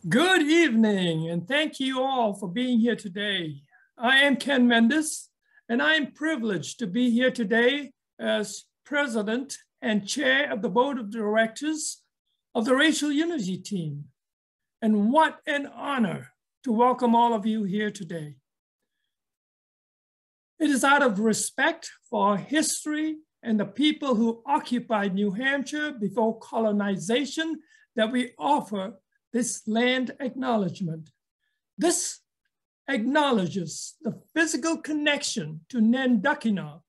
Good evening, and thank you all for being here today. I am Ken Mendes, and I am privileged to be here today as President and Chair of the Board of Directors of the Racial Unity Team. And what an honor to welcome all of you here today. It is out of respect for our history and the people who occupied New Hampshire before colonization that we offer this land acknowledgement. This acknowledges the physical connection to Nantucket,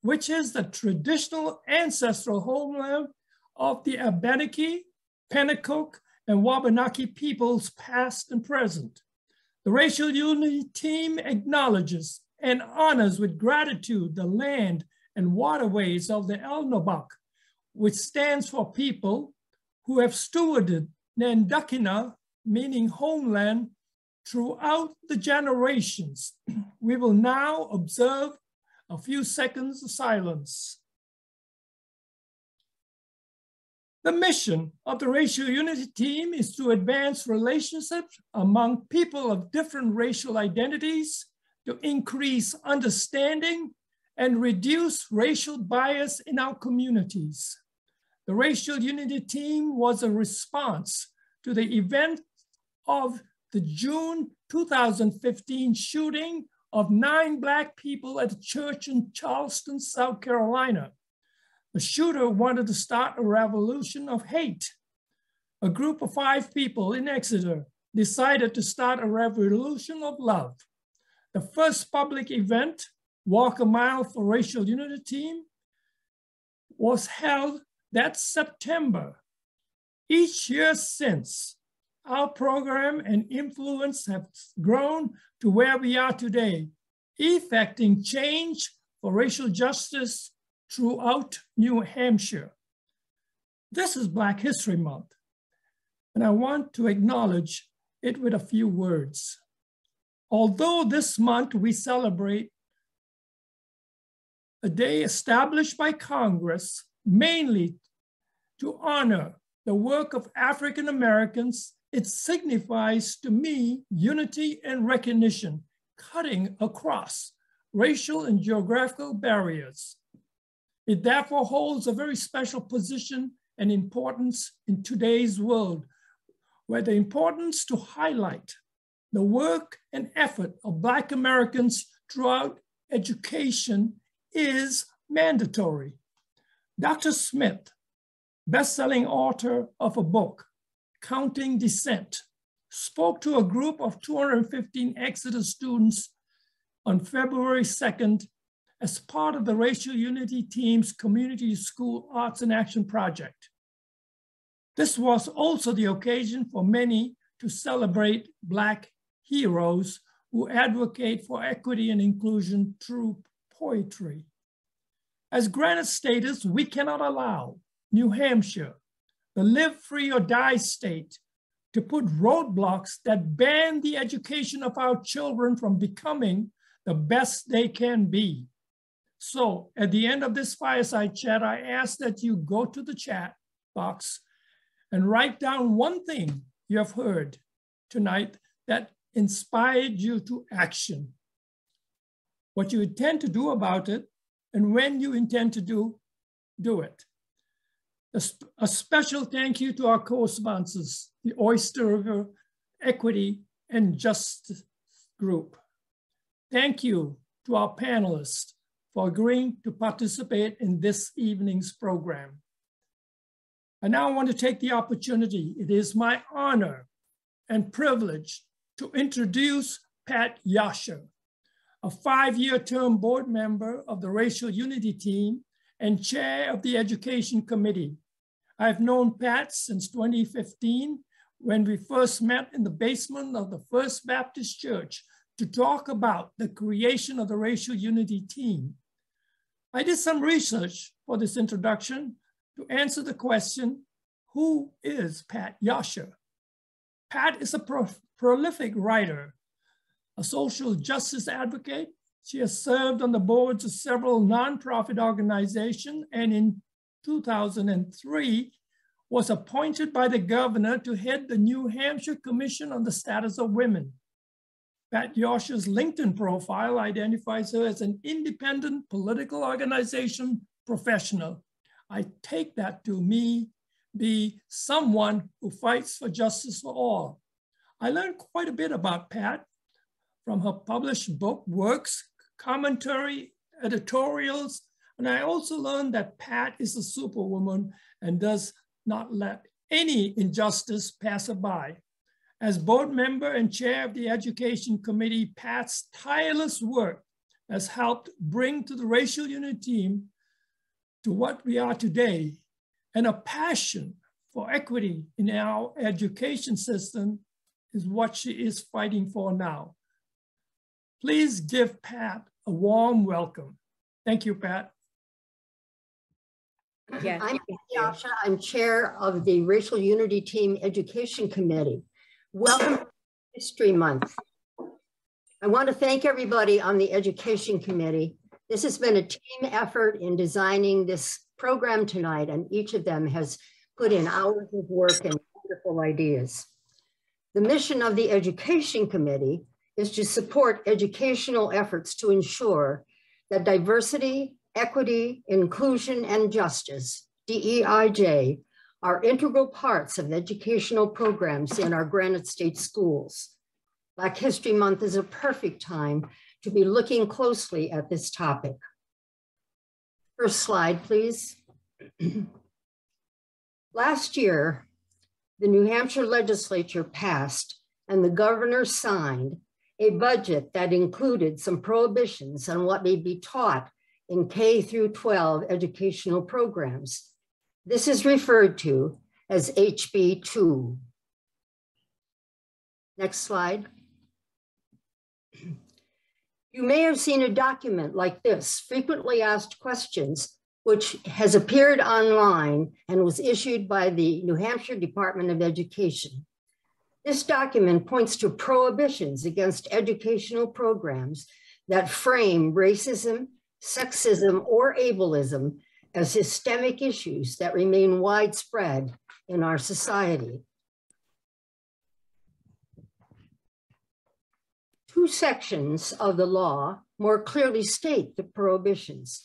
which is the traditional ancestral homeland of the Abenaki, Pennacook, and Wabanaki peoples past and present. The Racial Unity Team acknowledges and honors with gratitude the land and waterways of the Elnabuk, which stands for people who have stewarded Nantucket, meaning homeland, throughout the generations. We will now observe a few seconds of silence. The mission of the Racial Unity Team is to advance relationships among people of different racial identities, to increase understanding and reduce racial bias in our communities. The Racial Unity Team was a response to the event of the June 2015 shooting of 9 Black people at a church in Charleston, South Carolina. The shooter wanted to start a revolution of hate. A group of 5 people in Exeter decided to start a revolution of love. The first public event, Walk a Mile for Racial Unity Team, was held that September. Each year since, our program and influence have grown to where we are today, effecting change for racial justice throughout New Hampshire. This is Black History Month, and I want to acknowledge it with a few words. Although this month we celebrate a day established by Congress mainly to honor the work of African Americans, it signifies to me unity and recognition, cutting across racial and geographical barriers. It therefore holds a very special position and importance in today's world, where the importance to highlight the work and effort of Black Americans throughout education is mandatory. Dr. Smith, best-selling author of a book, Counting Descent, spoke to a group of 215 Exeter students on February 2nd as part of the Racial Unity Team's Community School Arts in Action project. This was also the occasion for many to celebrate Black heroes who advocate for equity and inclusion through poetry. As granted status, we cannot allow New Hampshire, the live free or die state, to put roadblocks that ban the education of our children from becoming the best they can be. So at the end of this fireside chat, I ask that you go to the chat box and write down one thing you have heard tonight that inspired you to action, what you intend to do about it, and when you intend to do it. A special thank you to our co-sponsors, the Oyster River Equity and Justice Group. Thank you to our panelists for agreeing to participate in this evening's program. I now want to take the opportunity. It is my honor and privilege to introduce Pat Yasher, a 5-year term board member of the Racial Unity Team and chair of the Education Committee. I've known Pat since 2015 when we first met in the basement of the First Baptist Church to talk about the creation of the Racial Unity Team. I did some research for this introduction to answer the question, who is Pat Yasher? Pat is a prolific writer, a social justice advocate. She has served on the boards of several nonprofit organizations, and in 2003 was appointed by the governor to head the New Hampshire Commission on the Status of Women. Pat Yosh's LinkedIn profile identifies her as an independent political organization professional. I take that to be someone who fights for justice for all. I learned quite a bit about Pat from her published book, works, commentary, editorials, and I also learned that Pat is a superwoman and does not let any injustice pass her by. As board member and chair of the Education Committee, Pat's tireless work has helped bring to the Racial Unity team to what we are today, and a passion for equity in our education system is what she is fighting for now. Please give Pat a warm welcome. Thank you, Pat. Yes, I'm Yasha. I'm chair of the Racial Unity Team Education Committee. Welcome to History Month. I want to thank everybody on the Education Committee. This has been a team effort in designing this program tonight, and each of them has put in hours of work and wonderful ideas. The mission of the Education Committee is to support educational efforts to ensure that diversity, equity, inclusion, and justice, DEIJ, are integral parts of educational programs in our Granite State schools. Black History Month is a perfect time to be looking closely at this topic. First slide, please. Last year, the New Hampshire legislature passed and the governor signed a budget that included some prohibitions on what may be taught in K through 12 educational programs. This is referred to as HB 2. Next slide. You may have seen a document like this, Frequently Asked Questions, which has appeared online and was issued by the New Hampshire Department of Education. This document points to prohibitions against educational programs that frame racism, sexism, or ableism as systemic issues that remain widespread in our society. Two sections of the law more clearly state the prohibitions.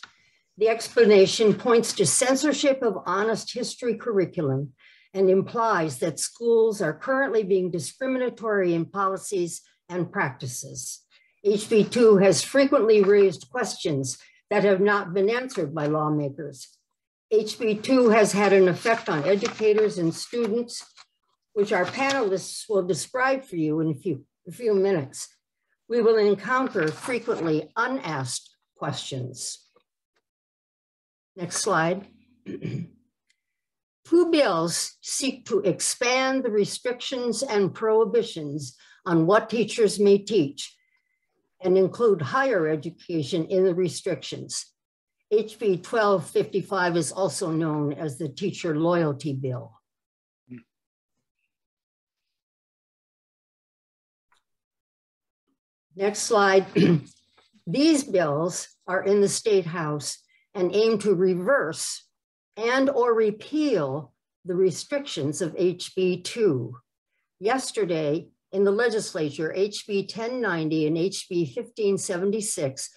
The explanation points to censorship of honest history curriculum and implies that schools are currently being discriminatory in policies and practices. HB 2 has frequently raised questions that have not been answered by lawmakers. HB 2 has had an effect on educators and students, which our panelists will describe for you in a few minutes. We will encounter frequently unasked questions. Next slide. Two bills seek to expand the restrictions and prohibitions on what teachers may teach and include higher education in the restrictions. HB 1255 is also known as the Teacher Loyalty Bill. Next slide. These bills are in the State House and aim to reverse and or repeal the restrictions of HB 2. Yesterday in the legislature, HB 1090 and HB 1576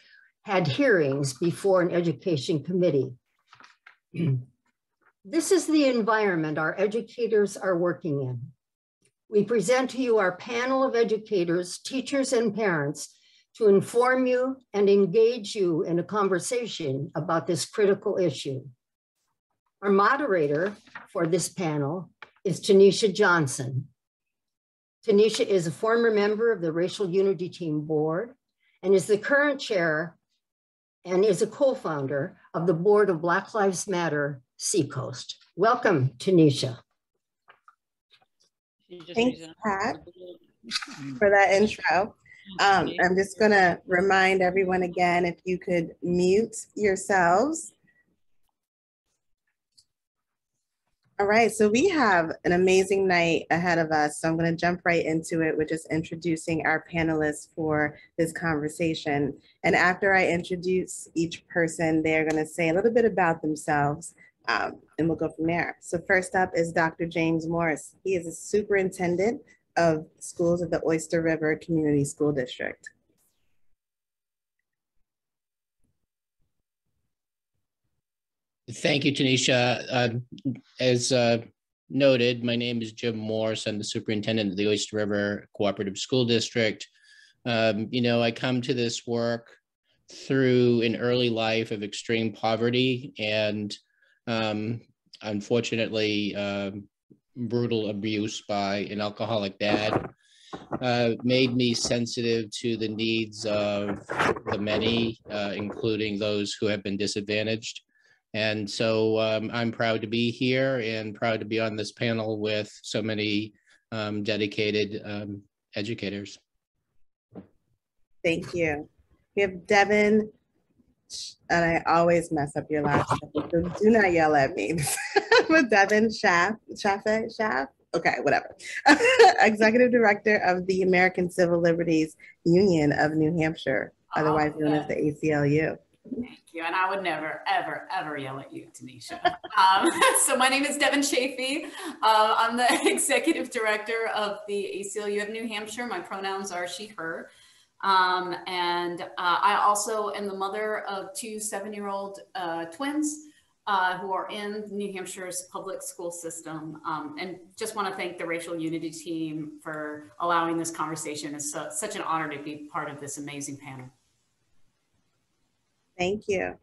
had hearings before an education committee. This is the environment our educators are working in. We present to you our panel of educators, teachers, and parents to inform you and engage you in a conversation about this critical issue. Our moderator for this panel is Tanisha Johnson. Tanisha is a former member of the Racial Unity Team Board and is the current chair and is a co-founder of the board of Black Lives Matter Seacoast. Welcome, Tanisha. Thanks, Pat, for that intro. I'm just gonna remind everyone again, if you could mute yourselves. All right, so we have an amazing night ahead of us. So I'm gonna jump right into it with just introducing our panelists for this conversation. And after I introduce each person, they're gonna say a little bit about themselves. And we'll go from there. So first up is Dr. James Morris. He is a superintendent of schools at the Oyster River Community School District. Thank you, Tanisha. As noted, my name is Jim Morse. I'm the superintendent of the Oyster River Cooperative School District. You know, I come to this work through an early life of extreme poverty and unfortunately brutal abuse by an alcoholic dad. Made me sensitive to the needs of the many, including those who have been disadvantaged. And so I'm proud to be here and proud to be on this panel with so many dedicated educators. Thank you. We have Devin, and I always mess up your last name, so do not yell at me. But Devin Schaff? Okay, whatever. Executive Director of the American Civil Liberties Union of New Hampshire, otherwise known as the ACLU. Thank you, and I would never, ever, ever yell at you, Tanisha. So my name is Devin Chafee. I'm the Executive Director of the ACLU of New Hampshire. My pronouns are she, her. And I also am the mother of two 7-year-old twins who are in New Hampshire's public school system. And just want to thank the Racial Unity team for allowing this conversation. It's such an honor to be part of this amazing panel. Thank you.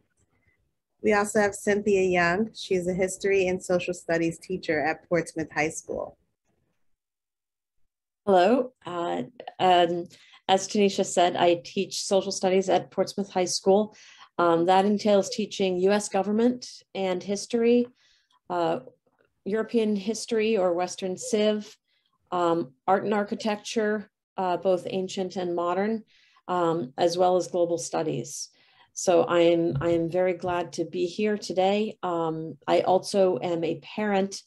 We also have Cynthia Young. She's a history and social studies teacher at Portsmouth High School. Hello. As Tanisha said, I teach social studies at Portsmouth High School. That entails teaching US government and history, European history or Western Civ, art and architecture, both ancient and modern, as well as global studies. So I am very glad to be here today. I also am a parent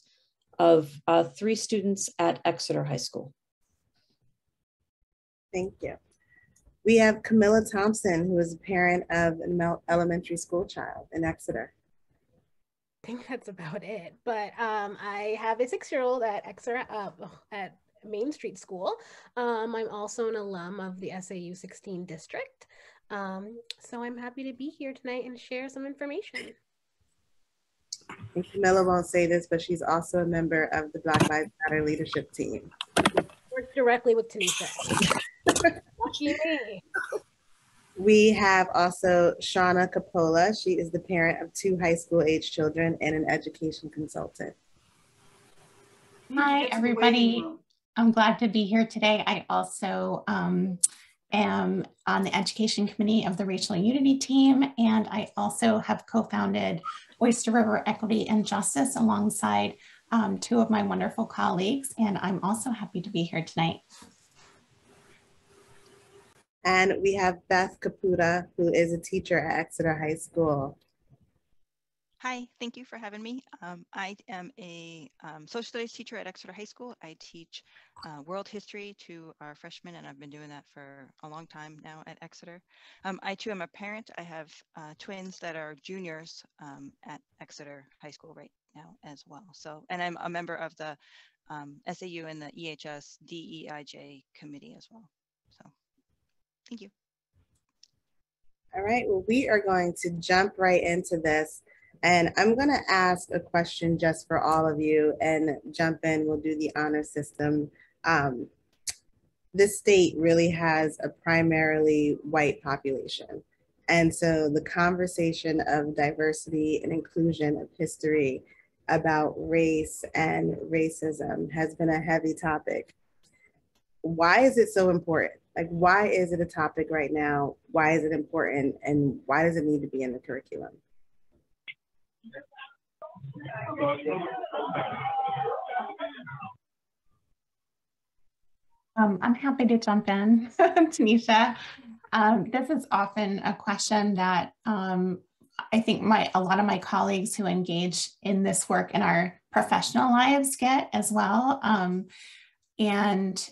of 3 students at Exeter High School. Thank you. We have Camilla Thompson, who is a parent of an elementary school child in Exeter. I think that's about it. But I have a 6-year-old at Exeter at Main Street School. I'm also an alum of the SAU 16 district. So I'm happy to be here tonight and share some information. And Camilla won't say this, but she's also a member of the Black Lives Matter leadership team. Work directly with Tanisha. Lucky me. We have also Shauna Capola. She is the parent of 2 high school age children and an education consultant. Hi, everybody. I'm glad to be here today. I also am on the education committee of the Racial Unity team, and I also have co-founded Oyster River Equity and Justice alongside 2 of my wonderful colleagues, and I'm also happy to be here tonight. And we have Beth Caputa, who is a teacher at Exeter High School. Hi, thank you for having me. I am a social studies teacher at Exeter High School. I teach world history to our freshmen, and I've been doing that for a long time now at Exeter. I too am a parent. I have twins that are juniors at Exeter High School right now as well. So, and I'm a member of the SAU and the EHS DEIJ committee as well. So, thank you. All right, well, we are going to jump right into this. And I'm going to ask a question just for all of you and jump in. We'll do the honor system. This state really has a primarily white population. And so the conversation of diversity and inclusion of history about race and racism has been a heavy topic. Why is it so important? Like, why is it a topic right now? Why is it important? And why does it need to be in the curriculum? I'm happy to jump in, Tanisha. This is often a question that I think a lot of my colleagues who engage in this work in our professional lives get as well. And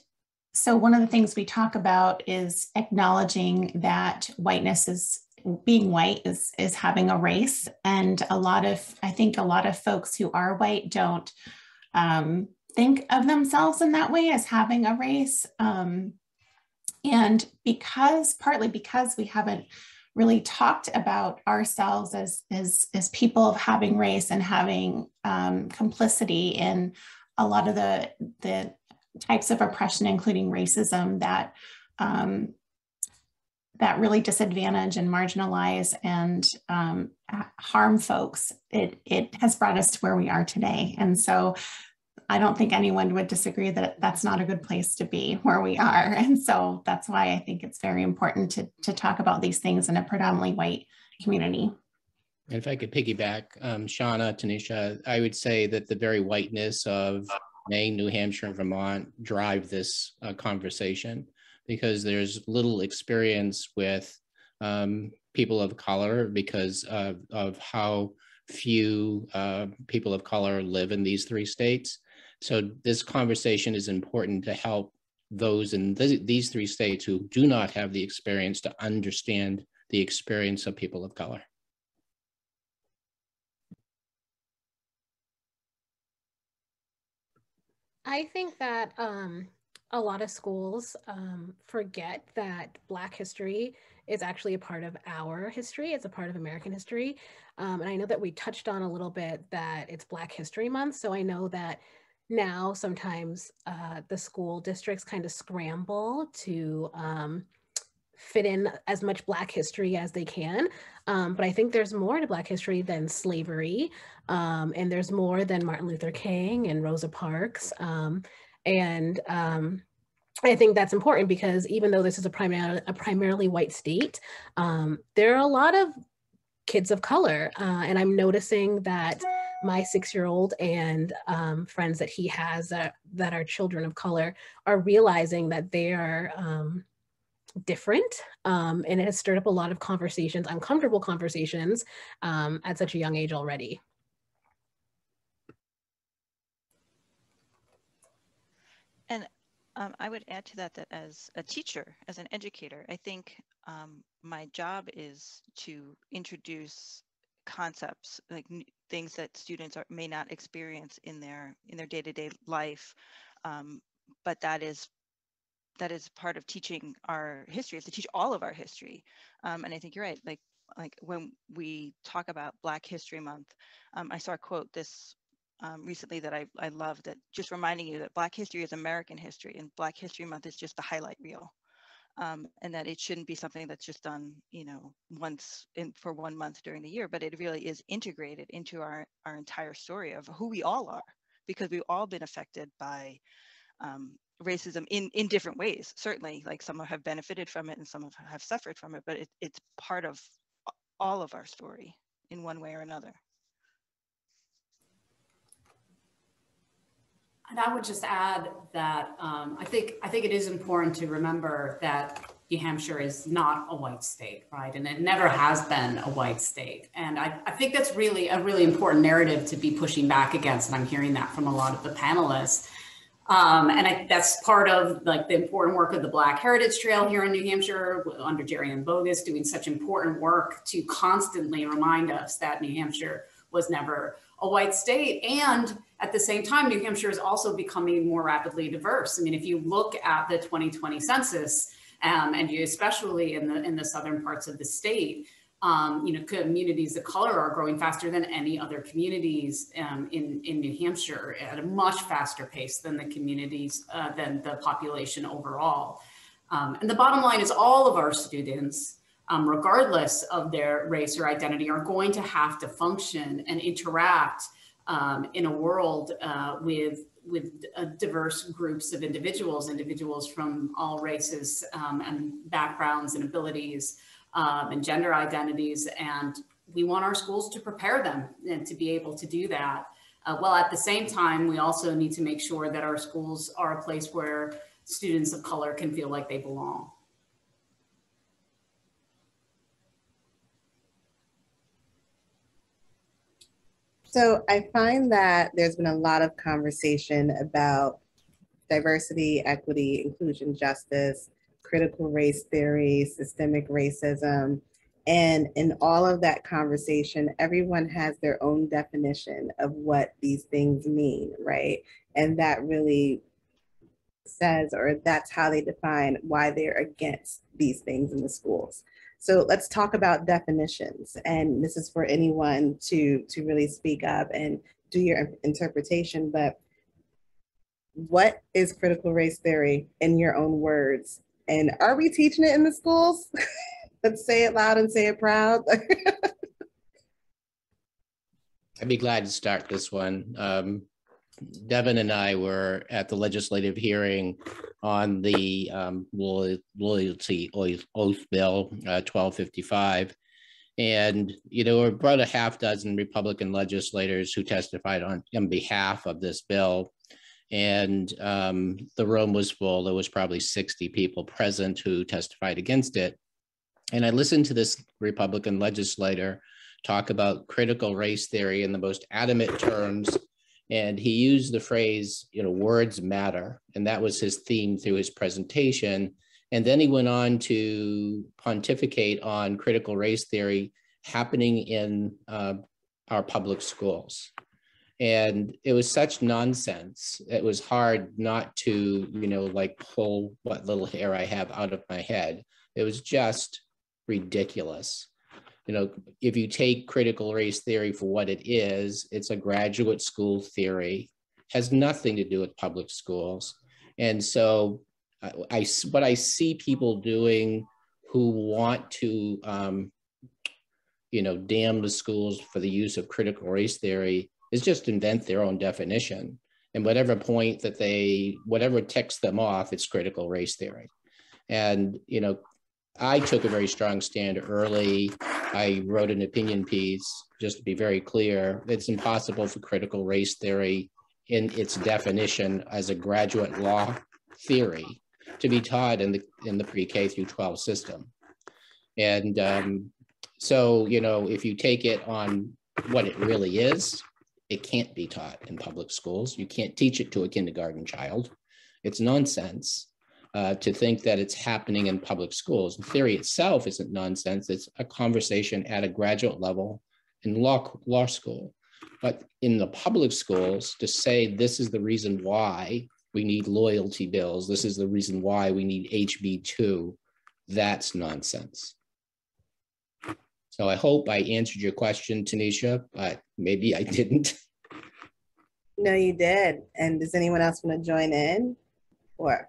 so one of the things we talk about is acknowledging that whiteness is being white is having a race. And I think a lot of folks who are white don't think of themselves in that way as having a race. And partly because we haven't really talked about ourselves as people of having race and having complicity in a lot of the types of oppression, including racism, that really disadvantage and marginalize and harm folks, it has brought us to where we are today. And so I don't think anyone would disagree that that's not a good place to be where we are. And so that's why I think it's very important to talk about these things in a predominantly white community. And if I could piggyback, Shauna, Tanisha, I would say that the very whiteness of Maine, New Hampshire, and Vermont drive this conversation, because there's little experience with people of color because of how few people of color live in these three states. So this conversation is important to help those in these three states who do not have the experience to understand the experience of people of color. I think that a lot of schools forget that Black history is actually a part of our history. It's a part of American history. And I know that we touched on a little bit that it's Black History Month. So I know that now sometimes the school districts kind of scramble to fit in as much Black history as they can. But I think there's more to Black history than slavery. And there's more than Martin Luther King and Rosa Parks. I think that's important because even though this is a primarily white state, there are a lot of kids of color. And I'm noticing that my 6-year-old and friends that he has that are children of color are realizing that they are different. And it has stirred up a lot of conversations, uncomfortable conversations at such a young age already. And I would add to that as a teacher, as an educator, I think my job is to introduce concepts, like things that students may not experience in their day-to-day life, but that is part of teaching our history, is to teach all of our history. And I think you're right, like when we talk about Black History Month, I saw a quote this recently that I love, that just reminding you that Black history is American history and Black History Month is just the highlight reel. And that it shouldn't be something that's just done, once for 1 month during the year, but it really is integrated into our entire story of who we all are, because we've all been affected by racism in different ways. Certainly, like some have benefited from it and some have suffered from it, but it's part of all of our story in one way or another. And I would just add that I think it is important to remember that New Hampshire is not a white state, right? And it never has been a white state. And I think that's really a really important narrative to be pushing back against. And I'm hearing that from a lot of the panelists. That's part of like the important work of the Black Heritage Trail here in New Hampshire under Jerry and Bogus, doing such important work to constantly remind us that New Hampshire was never a white state. And at the same time, New Hampshire is also becoming more rapidly diverse. I mean, if you look at the 2020 census, and you especially in the southern parts of the state, communities of color are growing faster than any other communities in New Hampshire at a much faster pace than the communities, than the population overall. And the bottom line is all of our students, regardless of their race or identity, are going to have to function and interact in a world with diverse groups of individuals from all races and backgrounds and abilities and gender identities. And we want our schools to prepare them and to be able to do that. While at the same time, we also need to make sure that our schools are a place where students of color can feel like they belong. So I find that there's been a lot of conversation about diversity, equity, inclusion, justice, critical race theory, systemic racism. And in all of that conversation, everyone has their own definition of what these things mean, right? And that really says, or that's how they define why they're against these things in the schools. So let's talk about definitions. And this is for anyone to really speak up and do your interpretation. But what is critical race theory in your own words? And are we teaching it in the schools? Let's say it loud and say it proud. I'd be glad to start this one. Devin and I were at the legislative hearing on the loyalty oath bill 1255. And, there were about a half dozen Republican legislators who testified on behalf of this bill. And the room was full. There was probably 60 people present who testified against it. And I listened to this Republican legislator talk about critical race theory in the most adamant terms. And he used the phrase, words matter. And that was his theme through his presentation. And then he went on to pontificate on critical race theory happening in our public schools. And it was such nonsense. It was hard not to, pull what little hair I have out of my head. It was just ridiculous. If you take critical race theory for what it is, it's a graduate school theory, has nothing to do with public schools. And so what I see people doing who want to, damn the schools for the use of critical race theory is just invent their own definition. And whatever point that whatever ticks them off, it's critical race theory. And, I took a very strong stand early. I wrote an opinion piece, just to be very clear. It's impossible for critical race theory in its definition as a graduate law theory to be taught in the pre-K through 12 system. And so, if you take it on what it really is, it can't be taught in public schools. You can't teach it to a kindergarten child. It's nonsense. To think that it's happening in public schools. The theory itself isn't nonsense. It's a conversation at a graduate level in law school. But in the public schools, to say this is the reason why we need loyalty bills, this is the reason why we need HB2, that's nonsense. So I hope I answered your question, Tanisha, but maybe I didn't. No, you did. And does anyone else want to join in? Or?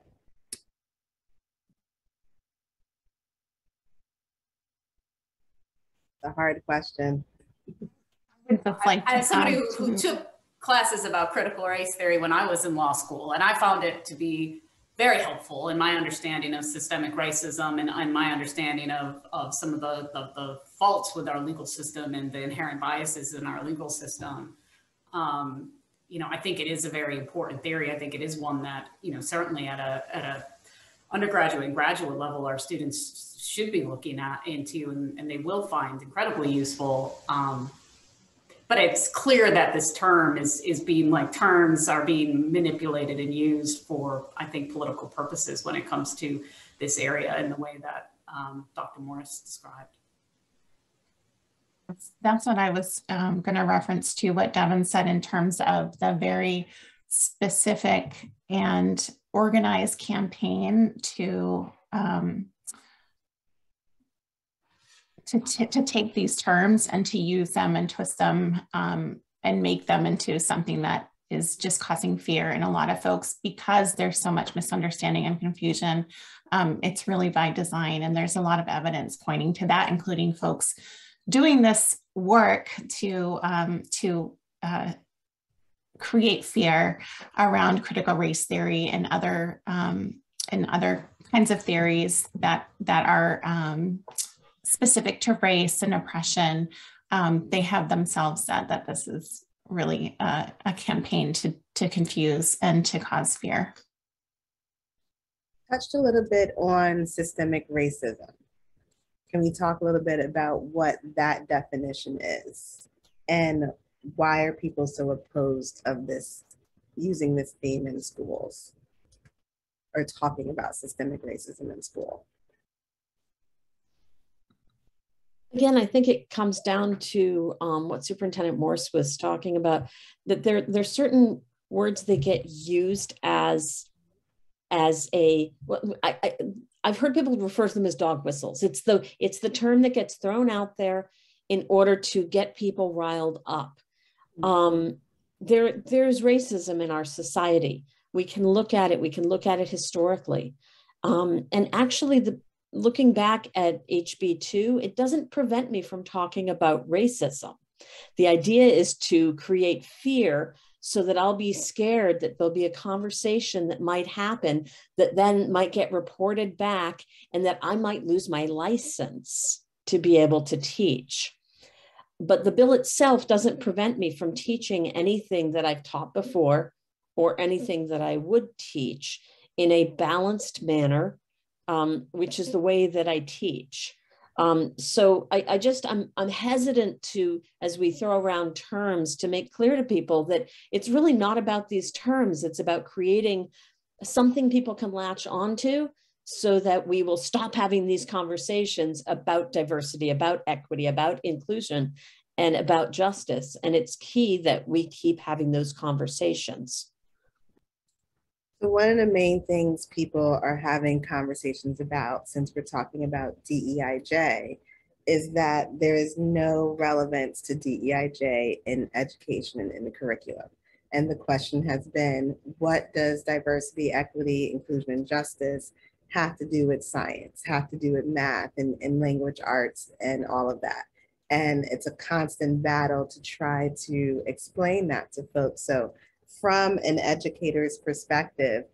A hard question. As somebody who took classes about critical race theory when I was in law school, and I found it to be very helpful in my understanding of systemic racism and my understanding of some of the faults with our legal system and the inherent biases in our legal system. I think it is a very important theory. I think it is one that, certainly at a undergraduate and graduate level, our students should be looking into, and they will find incredibly useful. But it's clear that this term is being terms are being manipulated and used for, I think, political purposes when it comes to this area in the way that Dr. Morris described. That's what I was going to reference to what Devin said in terms of the very specific and organized campaign to take these terms and to use them and twist them and make them into something that is just causing fear in a lot of folks because there's so much misunderstanding and confusion. It's really by design, and there's a lot of evidence pointing to that, including folks doing this work to create fear around critical race theory and other kinds of theories that are specific to race and oppression. They have themselves said that this is really a campaign to confuse and to cause fear. Touched a little bit on systemic racism. Can we talk a little bit about what that definition is and why are people so opposed of this, using this theme in schools or talking about systemic racism in school? Again, I think it comes down to what Superintendent Morse was talking about, that there's certain words that get used as a, well, I've heard people refer to them as dog whistles. It's the term that gets thrown out there in order to get people riled up. There's racism in our society. We can look at it historically. And actually, looking back at HB2, it doesn't prevent me from talking about racism. The idea is to create fear so that I'll be scared that there'll be a conversation that might happen that then might get reported back and that I might lose my license to be able to teach. But the bill itself doesn't prevent me from teaching anything that I've taught before or anything that I would teach in a balanced manner, which is the way that I teach. So I'm hesitant to, as we throw around terms, to make clear to people that it's really not about these terms. It's about creating something people can latch onto so that we will stop having these conversations about diversity, about equity, about inclusion, and about justice. And it's key that we keep having those conversations. So one of the main things people are having conversations about, since we're talking about DEIJ, is that there is no relevance to DEIJ in education and in the curriculum. And the question has been, what does diversity, equity, inclusion, and justice have to do with science, have to do with math and language arts and all of that? And it's a constant battle to try to explain that to folks. So from an educator's perspective,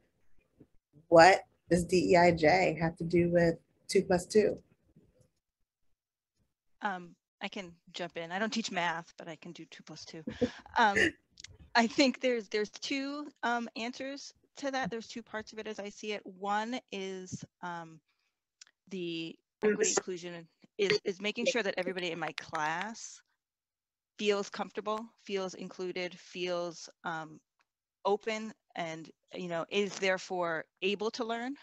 what does DEIJ have to do with 2+2? I can jump in. I don't teach math, but I can do 2+2. I think there's two answers to that. There's two parts of it as I see it. One is the equity inclusion is making sure that everybody in my class feels comfortable, feels included, feels open, and is therefore able to learn.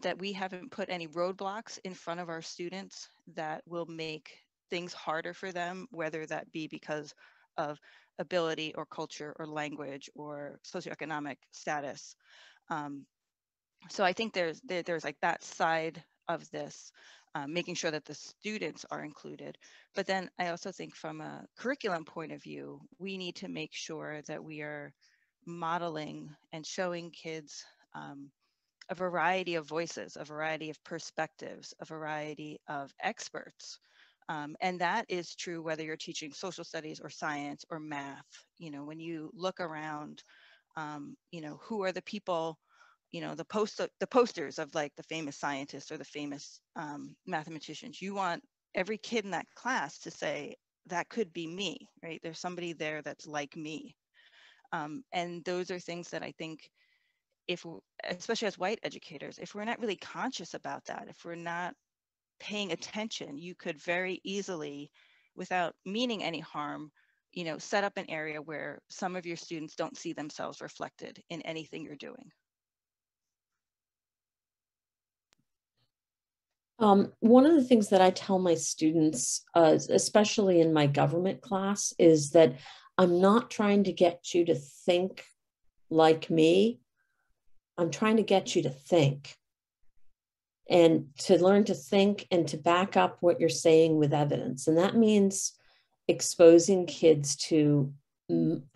That we haven't put any roadblocks in front of our students that will make things harder for them, whether that be because of ability or culture or language or socioeconomic status. So I think there's like that side of this, making sure that the students are included. But then I also think from a curriculum point of view, we need to make sure that we are modeling and showing kids a variety of voices, a variety of perspectives, a variety of experts. And that is true whether you're teaching social studies or science or math. When you look around, who are the people, the posters of like the famous scientists or the famous mathematicians. You want every kid in that class to say, that could be me, right? There's somebody there that's like me. And those are things that I think, especially as white educators, if we're not really conscious about that, if we're not paying attention, you could very easily, without meaning any harm, set up an area where some of your students don't see themselves reflected in anything you're doing. One of the things that I tell my students, especially in my government class, is that I'm not trying to get you to think like me. I'm trying to get you to think and to learn to think and to back up what you're saying with evidence. And that means exposing kids to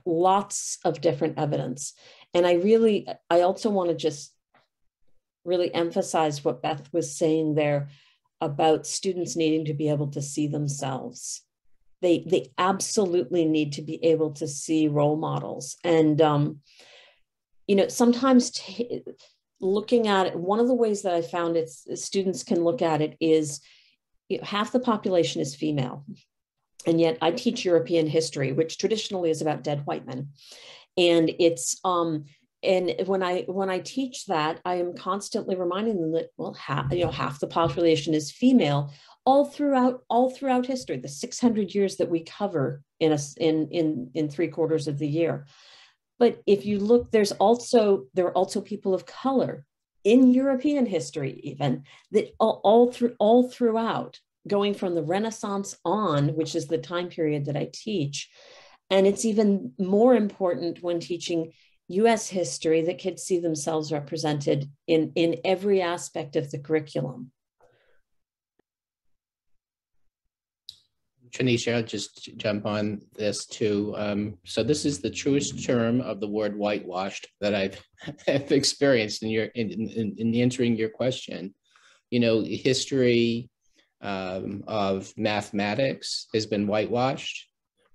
lots of different evidence. And I also want to just really emphasize what Beth was saying there about students needing to be able to see themselves. They absolutely need to be able to see role models. And sometimes looking at it, one of the ways that I found students can look at it is, half the population is female. And yet I teach European history, which traditionally is about dead white men. And it's, and when I teach that, I am constantly reminding them that, well, half the population is female all throughout history, the 600 years that we cover in 3/4 of the year. But if you look, there are also people of color in European history, even that all throughout going from the Renaissance on, which is the time period that I teach. And it's even more important when teaching US history that kids see themselves represented in every aspect of the curriculum. Tanisha, I'll just jump on this too. So this is the truest term of the word whitewashed that I've experienced in answering your question. You know, history of mathematics has been whitewashed.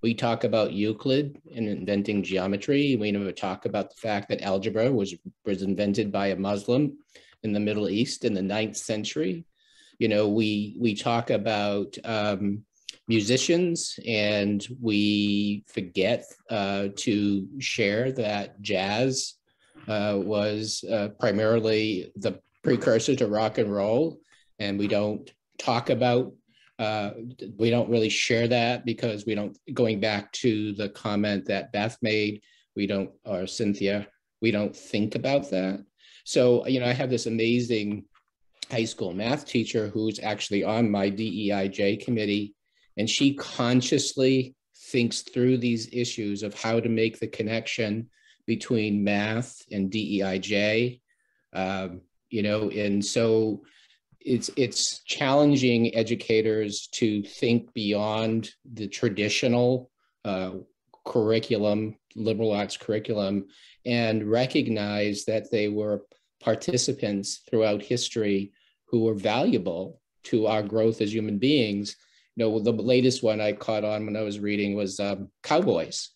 We talk about Euclid and inventing geometry. We never talk about the fact that algebra was invented by a Muslim in the Middle East in the 9th century. You know, we talk about musicians, and we forget to share that jazz was primarily the precursor to rock and roll, and we don't talk about we don't really share that because we don't, going back to the comment that Beth made, we don't, or Cynthia, we don't think about that. So, you know, I have this amazing high school math teacher who's actually on my DEIJ committee, and she consciously thinks through these issues of how to make the connection between math and DEIJ, you know, and so it's challenging educators to think beyond the traditional curriculum, liberal arts curriculum, and recognize that they were participants throughout history who were valuable to our growth as human beings. You know, the latest one I caught on when I was reading was cowboys,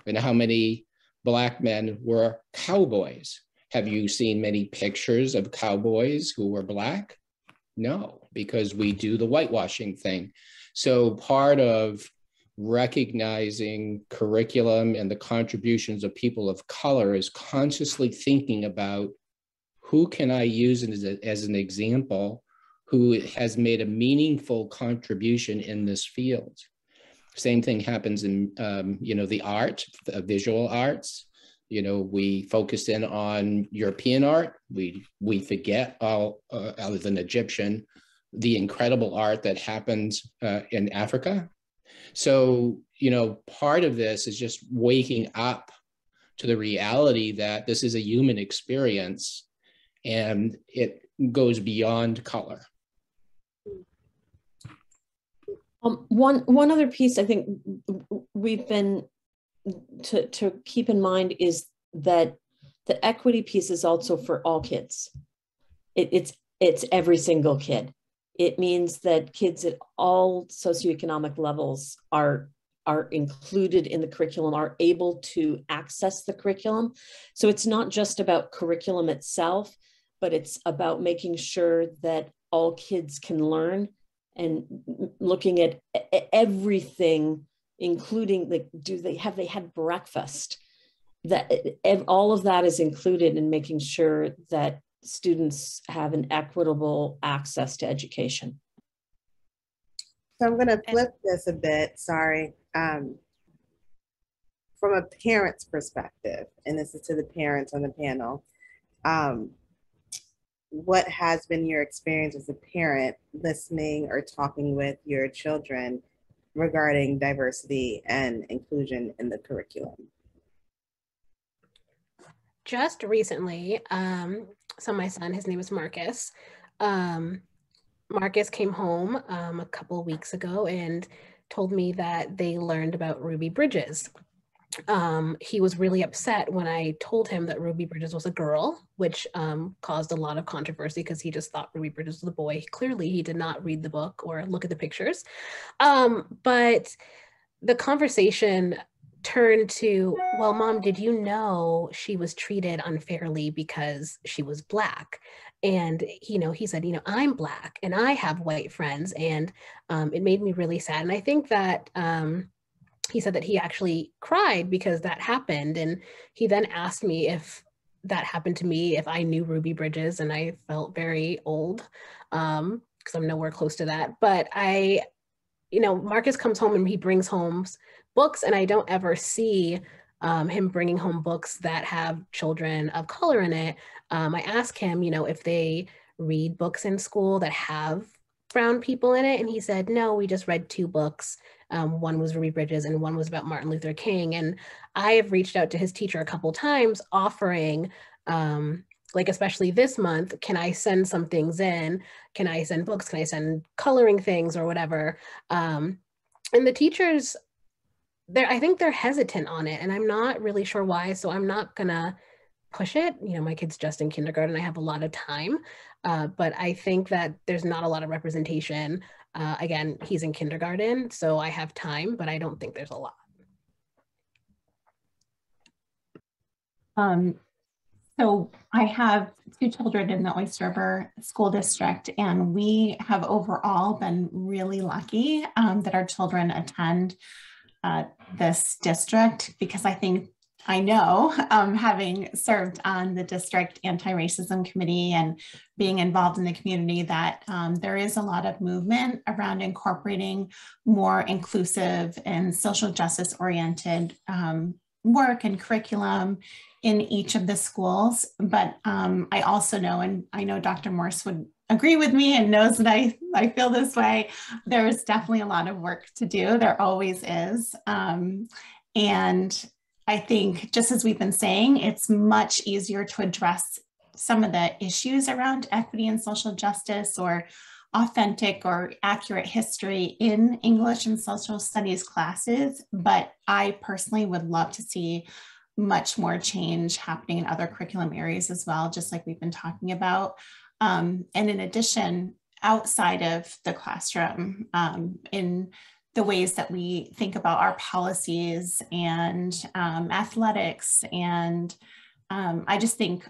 and how many Black men were cowboys. Have you seen many pictures of cowboys who were Black? No, because we do the whitewashing thing. So part of recognizing curriculum and the contributions of people of color is consciously thinking about who can I use as an example who has made a meaningful contribution in this field. Same thing happens in, you know, the art, the visual arts. You know, we focus in on European art. We forget all, other than Egyptian, the incredible art that happens in Africa. So, you know, part of this is just waking up to the reality that this is a human experience and it goes beyond color. One other piece I think we've been to keep in mind is that the equity piece is also for all kids. It's every single kid. It means that kids at all socioeconomic levels are included in the curriculum, are able to access the curriculum. So it's not just about curriculum itself, but it's about making sure that all kids can learn, and looking at everything, including like, have they had breakfast? That all of that is included in making sure that students have an equitable access to education. So I'm going to flip this a bit, sorry. From a parent's perspective, and this is to the parents on the panel, what has been your experience as a parent listening or talking with your children regarding diversity and inclusion in the curriculum? Just recently, so my son, his name is Marcus. Marcus came home a couple of weeks ago and told me that they learned about Ruby Bridges. He was really upset when I told him that Ruby Bridges was a girl, which caused a lot of controversy because he just thought Ruby Bridges was a boy. Clearly, he did not read the book or look at the pictures. But the conversation turned to, well, Mom, did you know she was treated unfairly because she was Black? And, you know, he said, you know, I'm Black and I have white friends. And it made me really sad. And I think that he said that he actually cried because that happened. And he then asked me if that happened to me, if I knew Ruby Bridges, and I felt very old because I'm nowhere close to that. But you know, Marcus comes home and he brings home books, and I don't ever see him bringing home books that have children of color in it. I ask him, you know, if they read books in school that have brown people in it? And he said, no, we just read 2 books. One was Ruby Bridges and one was about Martin Luther King. And I have reached out to his teacher a couple times offering, like especially this month, can I send some things in? Can I send books? Can I send coloring things or whatever? And the teachers, I think they're hesitant on it, and I'm not really sure why, so I'm not gonna push it. You know, my kid's just in kindergarten, I have a lot of time, but I think that there's not a lot of representation. Again, he's in kindergarten, so I have time, but I don't think there's a lot. So I have 2 children in the Oyster River School District, and we have overall been really lucky that our children attend this district, because I know, having served on the district anti-racism committee and being involved in the community, that there is a lot of movement around incorporating more inclusive and social justice oriented work and curriculum in each of the schools. But I also know, and I know Dr. Morse would agree with me and knows that I feel this way, there's definitely a lot of work to do. There always is. And I think, just as we've been saying, it's much easier to address some of the issues around equity and social justice or authentic or accurate history in English and social studies classes. But I personally would love to see much more change happening in other curriculum areas as well, just like we've been talking about. And in addition, outside of the classroom, in the ways that we think about our policies and athletics. And I just think,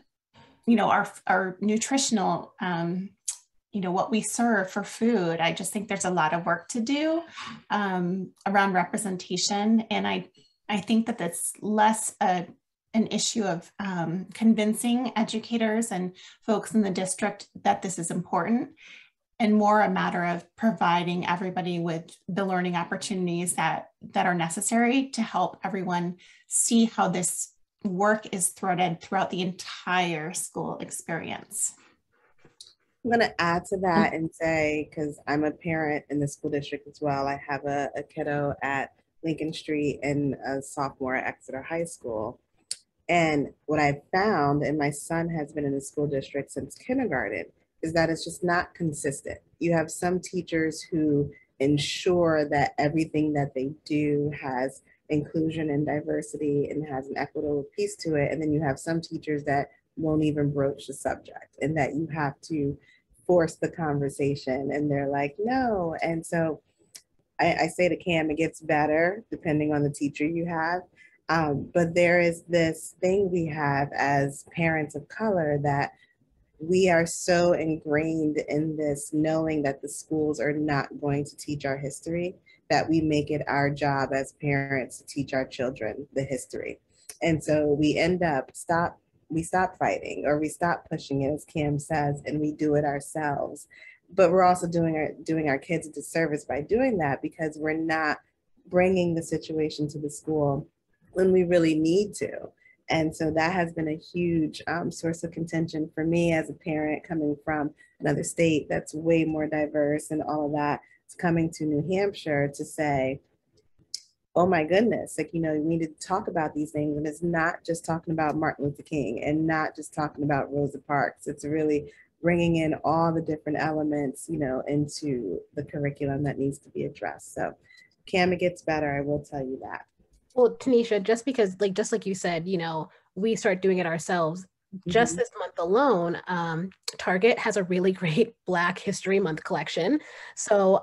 you know, our nutritional, you know, what we serve for food, I just think there's a lot of work to do around representation. And I think that that's less an issue of convincing educators and folks in the district that this is important, and more a matter of providing everybody with the learning opportunities that are necessary to help everyone see how this work is threaded throughout the entire school experience. I'm going to add to that and say, because I'm a parent in the school district as well, I have a kiddo at Lincoln Street and a sophomore at Exeter High School. And what I found, and my son has been in the school district since kindergarten, is that it's just not consistent. You have some teachers who ensure that everything that they do has inclusion and diversity and has an equitable piece to it. And then you have some teachers that won't even broach the subject, and that you have to force the conversation, and they're like, no. And so I say to Cam, it gets better depending on the teacher you have. But there is this thing we have as parents of color, that we are so ingrained in this knowing that the schools are not going to teach our history, that we make it our job as parents to teach our children the history. And so we end up we stop fighting, or we stop pushing it, as Cam says, and we do it ourselves. But we're also doing our kids a disservice by doing that, because we're not bringing the situation to the school when we really need to. And so that has been a huge source of contention for me as a parent coming from another state that's way more diverse and all of that. It's coming to New Hampshire to say, oh my goodness, like, you know, we need to talk about these things. And it's not just talking about Martin Luther King and not just talking about Rosa Parks. It's really bringing in all the different elements, you know, into the curriculum that needs to be addressed. So Cam, it gets better, I will tell you that. Well, Tanisha, just because, like, just like you said, you know, we start doing it ourselves. Just this month alone, Target has a really great Black History Month collection. So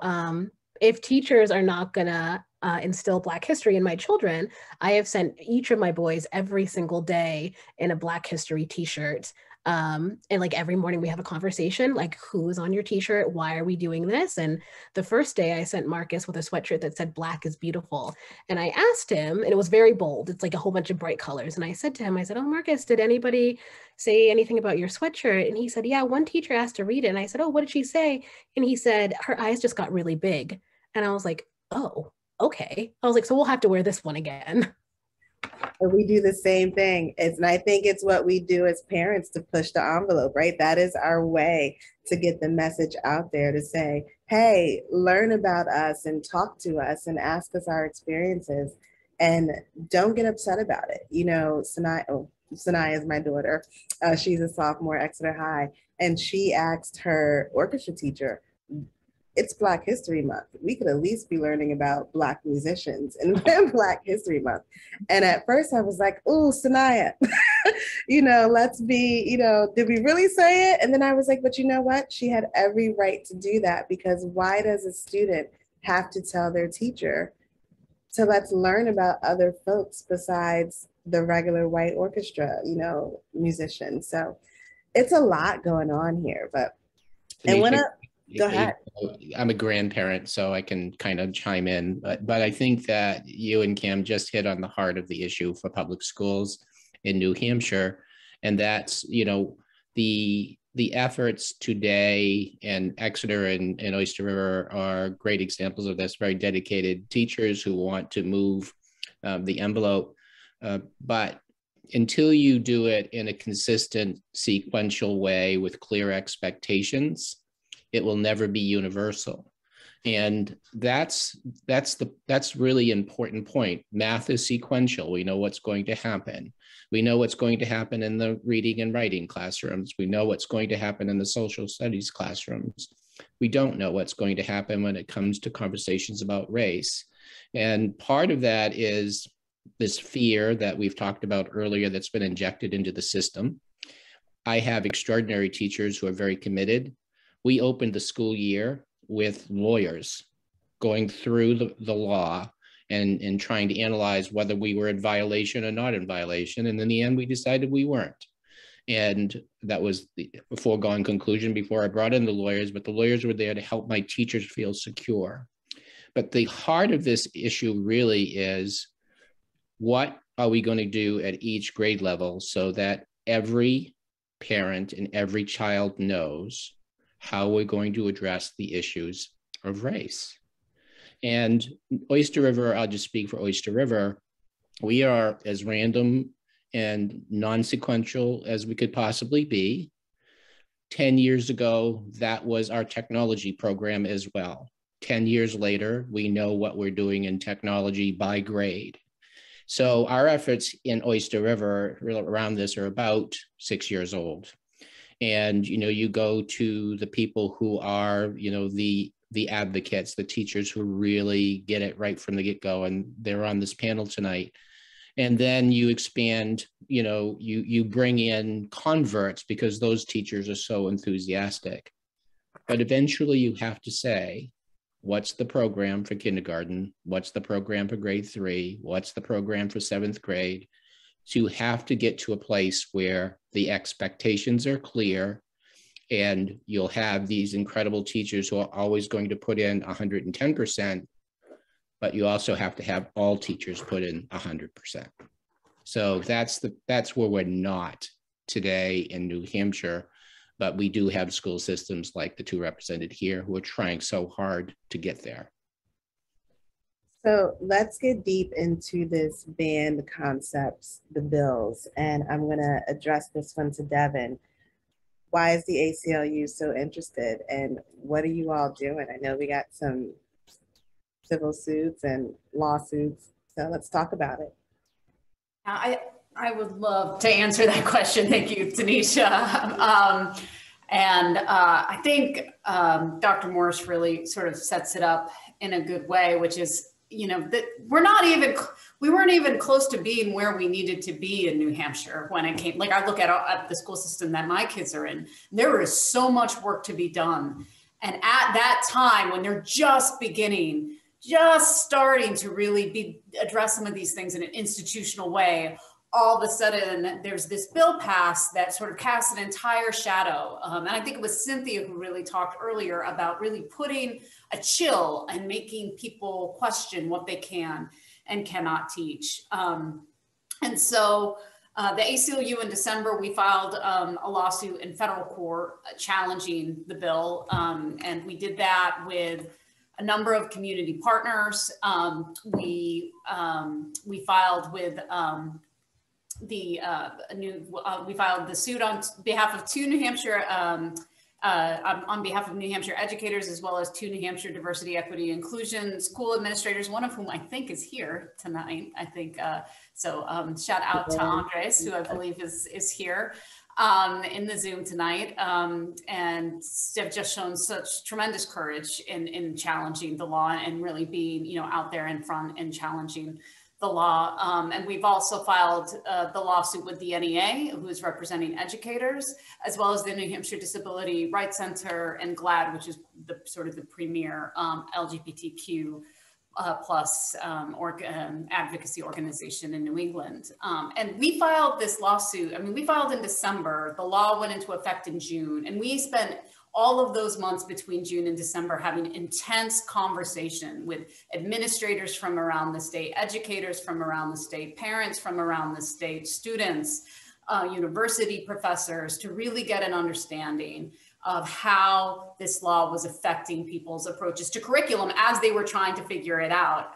if teachers are not gonna instill Black history in my children, I have sent each of my boys every single day in a Black History t-shirt. And like every morning we have a conversation, like, who is on your t-shirt? Why are we doing this? And the first day I sent Marcus with a sweatshirt that said Black is beautiful. And I asked him, and it was very bold. It's like a whole bunch of bright colors. And I said to him, I said, oh, Marcus, did anybody say anything about your sweatshirt? And he said, yeah, one teacher asked to read it. And I said, oh, what did she say? And he said, her eyes just got really big. And I was like, oh, okay. I was like, so we'll have to wear this one again. And we do the same thing. And I think it's what we do as parents to push the envelope, right? That is our way to get the message out there to say, hey, learn about us and talk to us and ask us our experiences and don't get upset about it. You know, Sanaya is my daughter. She's a sophomore at Exeter High, and she asked her orchestra teacher, it's Black History Month. We could at least be learning about Black musicians in Black History Month. And at first I was like, ooh, Sanaya, you know, let's be, you know, did we really say it? And then I was like, but you know what? She had every right to do that, because why does a student have to tell their teacher to let's learn about other folks besides the regular white orchestra, you know, musicians? So it's a lot going on here, but and when go ahead. I'm a grandparent, so I can kind of chime in, but I think that you and Cam just hit on the heart of the issue for public schools in New Hampshire, and that's, you know, the efforts today, and Exeter and Oyster River are great examples of this, very dedicated teachers who want to move the envelope, but until you do it in a consistent, sequential way with clear expectations, it will never be universal. And that's really important point. Math is sequential. We know what's going to happen. We know what's going to happen in the reading and writing classrooms. We know what's going to happen in the social studies classrooms. We don't know what's going to happen when it comes to conversations about race. And part of that is this fear that we've talked about earlier that's been injected into the system. I have extraordinary teachers who are very committed. We opened the school year with lawyers going through the law and trying to analyze whether we were in violation or not in violation. And in the end, we decided we weren't. And that was the foregone conclusion before I brought in the lawyers, but the lawyers were there to help my teachers feel secure. But the heart of this issue really is, what are we going to do at each grade level so that every parent and every child knows how we're going to address the issues of race? And Oyster River, I'll just speak for Oyster River, we are as random and non-sequential as we could possibly be. 10 years ago, that was our technology program as well. 10 years later, we know what we're doing in technology by grade. So our efforts in Oyster River around this are about 6 years old. And, you know, you go to the people who are, you know, the advocates, the teachers who really get it right from the get-go, and they're on this panel tonight. And then you expand, you know, you bring in converts because those teachers are so enthusiastic. But eventually you have to say, what's the program for kindergarten? What's the program for grade 3? What's the program for 7th grade? So you have to get to a place where the expectations are clear, and you'll have these incredible teachers who are always going to put in 110%, but you also have to have all teachers put in 100%. So that's where we're not today in New Hampshire, but we do have school systems like the two represented here who are trying so hard to get there. So let's get deep into this band concepts, the bills, and I'm going to address this one to Devin. Why is the ACLU so interested, and what are you all doing? I know we got some civil suits and lawsuits, so let's talk about it. I would love to answer that question. Thank you, Tanisha. I think Dr. Morris really sort of sets it up in a good way, which is, you know, that we weren't even close to being where we needed to be in New Hampshire when it came. Like, I look at the school system that my kids are in, there is so much work to be done. And at that time, when they're just beginning, just starting to really address some of these things in an institutional way, all of a sudden there's this bill passed that sort of casts an entire shadow. And I think it was Cynthia who really talked earlier about really putting a chill and making people question what they can and cannot teach. And so the ACLU in December, we filed a lawsuit in federal court challenging the bill. And we did that with a number of community partners. We filed with we filed the suit on behalf of two New Hampshire, on behalf of New Hampshire educators, as well as two New Hampshire diversity, equity, inclusion school administrators, one of whom I think is here tonight. I think, shout out to Andres, who I believe is here in the Zoom tonight, and have just shown such tremendous courage in challenging the law and really being, out there in front and challenging the law. And we've also filed the lawsuit with the NEA, who is representing educators, as well as the New Hampshire Disability Rights Center and GLAAD, which is the premier LGBTQ plus advocacy organization in New England. And we filed this lawsuit. We filed in December. The law went into effect in June, and we spent all of those months between June and December having intense conversation with administrators from around the state, educators from around the state, parents from around the state, students, university professors, to really get an understanding of how this law was affecting people's approaches to curriculum as they were trying to figure it out.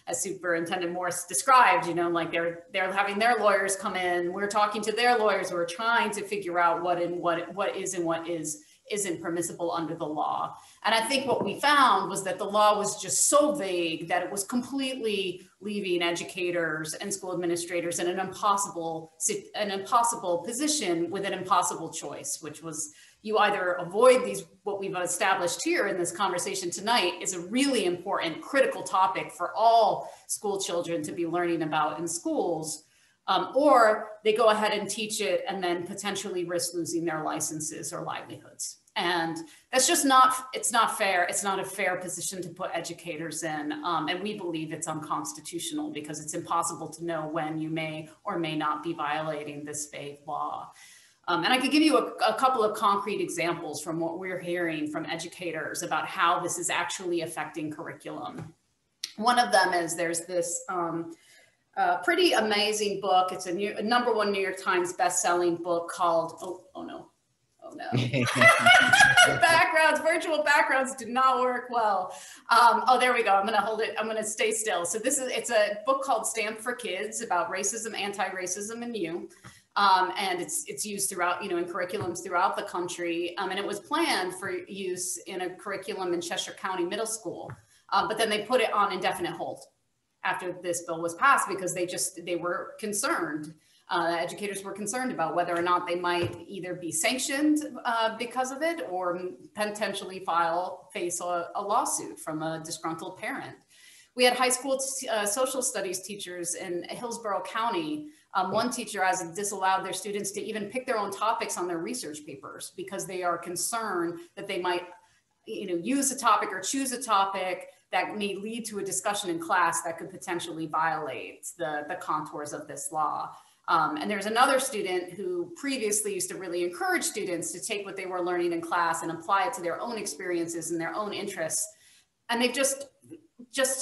As Superintendent Morse described, like they're having their lawyers come in, we're talking to their lawyers, we're trying to figure out what is and what isn't permissible under the law. And I think what we found was that the law was just so vague that it was completely leaving educators and school administrators in an impossible position with an impossible choice, which was you either avoid these, what we've established here in this conversation tonight is a really important, critical topic for all school children to be learning about in schools, or they go ahead and teach it and then potentially risk losing their licenses or livelihoods. And that's just it's not fair. It's not a fair position to put educators in. And we believe it's unconstitutional because it's impossible to know when you may or may not be violating this vague law. And I could give you a couple of concrete examples from what we're hearing from educators about how this is actually affecting curriculum. One of them is there's this pretty amazing book. It's a #1 New York Times best-selling book called, oh no. Virtual backgrounds do not work well. There we go. I'm going to hold it. I'm going to stay still. So it's a book called Stamped for Kids about racism, anti-racism, and you. And it's used throughout, in curriculums throughout the country. And it was planned for use in a curriculum in Cheshire County Middle School. But then they put it on indefinite hold after this bill was passed because they were concerned. Educators were concerned about whether or not they might either be sanctioned because of it or potentially face a lawsuit from a disgruntled parent. We had high school social studies teachers in Hillsborough County. One teacher has disallowed their students to even pick their own topics on their research papers because they are concerned that they might use a topic or choose a topic that may lead to a discussion in class that could potentially violate the contours of this law. And there's another student who previously used to really encourage students to take what they were learning in class and apply it to their own experiences and their own interests. And they've just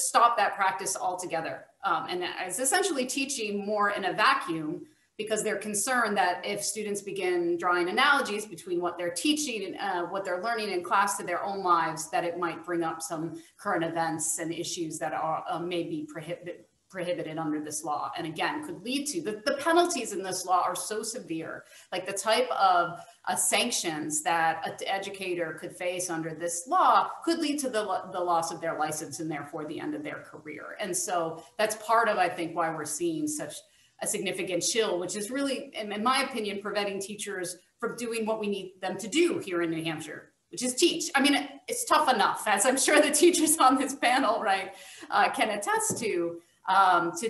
stopped that practice altogether. And is essentially teaching more in a vacuum because they're concerned that if students begin drawing analogies between what they're teaching and what they're learning in class to their own lives, that it might bring up some current events and issues that are may be prohibited under this law, and again could lead to the penalties in this law are so severe, like the type of sanctions that an educator could face under this law could lead to the loss of their license and therefore the end of their career. And so that's part of, I think, why we're seeing such a significant chill, which is really, in my opinion, preventing teachers from doing what we need them to do here in New Hampshire, which is teach. It's tough enough, as I'm sure the teachers on this panel, right, can attest to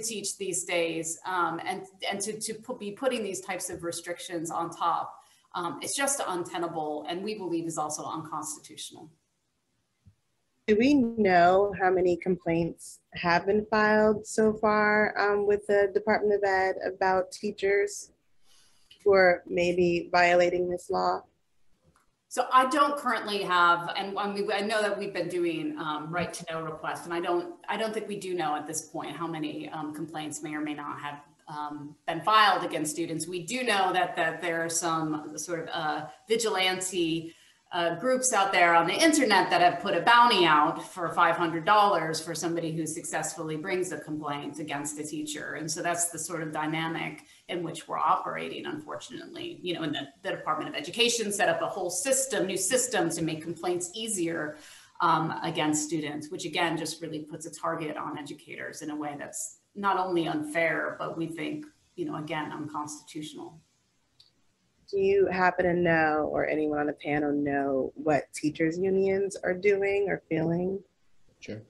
teach these days, and to be putting these types of restrictions on top. It's just untenable, and we believe is also unconstitutional. Do we know how many complaints have been filed so far with the Department of Ed about teachers who are maybe violating this law? So I don't currently have, and I know that we've been doing right to know requests, and I don't think we do know at this point how many complaints may or may not have been filed against students. We do know that there are some sort of vigilante groups out there on the internet that have put a bounty out for $500 for somebody who successfully brings a complaint against a teacher. And so that's the sort of dynamic in which we're operating, unfortunately. You know, in the Department of Education set up a whole system, new system to make complaints easier against students, which again, just really puts a target on educators in a way that's not only unfair, but we think, you know, again, unconstitutional. Do you happen to know, or anyone on the panel know, what teachers unions are doing or feeling? Sure.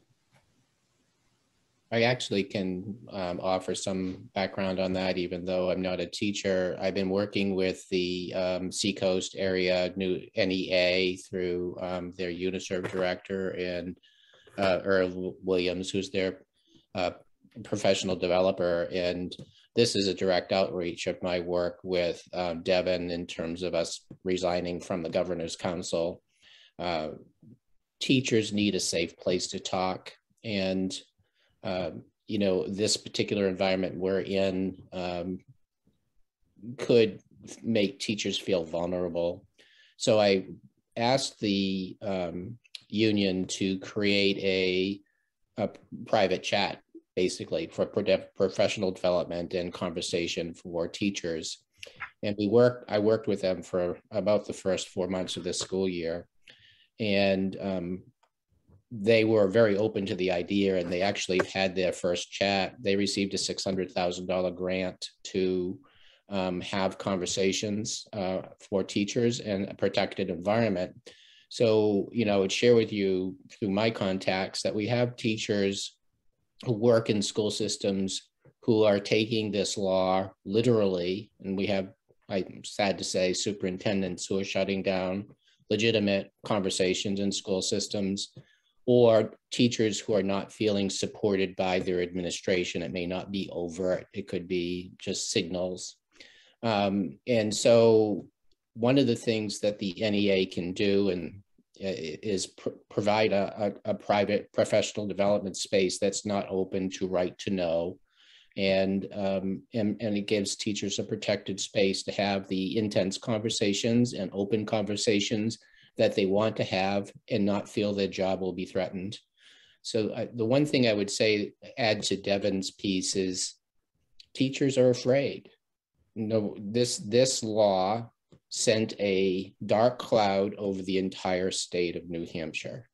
I actually can offer some background on that, even though I'm not a teacher. I've been working with the Seacoast area new NEA through their UniServe director and Earl Williams, who's their professional developer. And this is a direct outreach of my work with Devin in terms of us resigning from the Governor's Council. Teachers need a safe place to talk. And you know, this particular environment we're in could make teachers feel vulnerable. So I asked the union to create a private chat, basically, for professional development and conversation for teachers. And I worked with them for about the first 4 months of this school year. And they were very open to the idea, and they actually had their first chat. They received a $600,000 grant to have conversations for teachers and a protected environment. So, you know, I would share with you through my contacts that we have teachers who work in school systems who are taking this law literally. And we have, I'm sad to say, superintendents who are shutting down legitimate conversations in school systems, or teachers who are not feeling supported by their administration. It may not be overt, it could be just signals. And so one of the things that the NEA can do is provide a private professional development space that's not open to right to know. And it gives teachers a protected space to have the intense conversations and open conversations that they want to have and not feel their job will be threatened. So the one thing I would say, add to Devin's piece, is teachers are afraid. No, this law sent a dark cloud over the entire state of New Hampshire.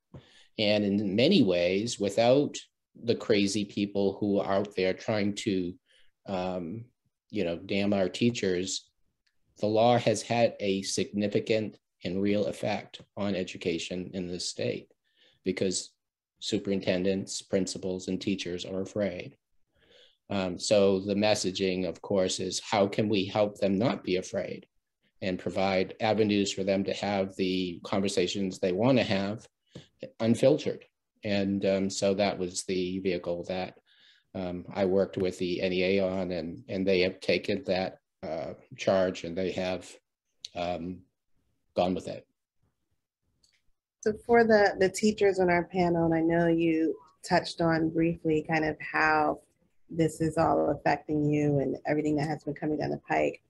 And in many ways, without the crazy people who are out there trying to, you know, damn our teachers, the law has had a significant and real effect on education in this state, because superintendents, principals, and teachers are afraid. So the messaging, of course, is how can we help them not be afraid and provide avenues for them to have the conversations they want to have unfiltered. And so that was the vehicle that I worked with the NEA on, and they have taken that charge, and they have gone with it. So for the teachers on our panel, and I know you touched on briefly kind of how this is all affecting you and everything that has been coming down the pike,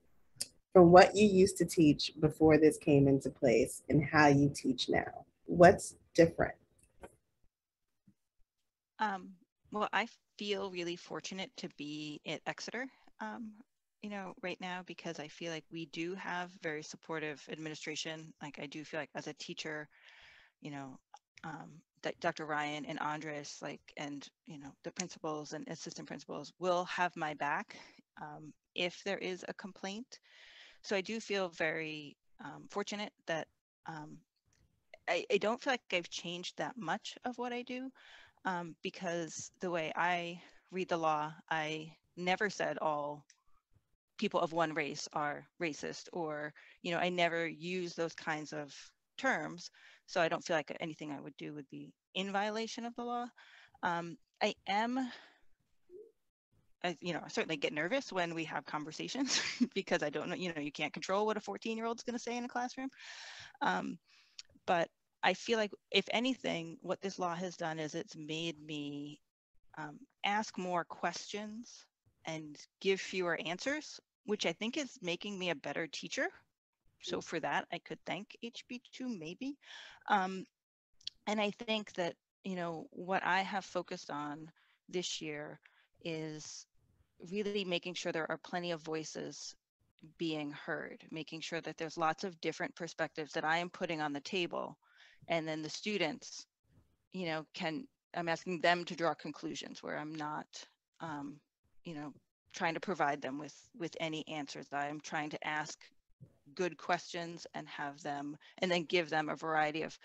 from what you used to teach before this came into place and how you teach now, what's different? Well, I feel really fortunate to be at Exeter, you know, right now, because I feel like we do have very supportive administration. Like, I do feel like as a teacher, you know, that Dr. Ryan and Andres, like, and, you know, the principals and assistant principals will have my back if there is a complaint. So I do feel very fortunate that I don't feel like I've changed that much of what I do, because the way I read the law, I never said all people of one race are racist, or, you know, I never use those kinds of terms. So I don't feel like anything I would do would be in violation of the law. You know, I certainly get nervous when we have conversations because I don't know, you know, you can't control what a 14-year-old is going to say in a classroom. But I feel like, if anything, what this law has done is it's made me ask more questions and give fewer answers, which I think is making me a better teacher. So for that, I could thank HB2 maybe. And I think that, you know, what I have focused on this year is really making sure there are plenty of voices being heard, making sure that there's lots of different perspectives that I am putting on the table. And then the students, you know, I'm asking them to draw conclusions where I'm not, you know, trying to provide them with any answers. I am trying to ask good questions and have them, and then give them a variety of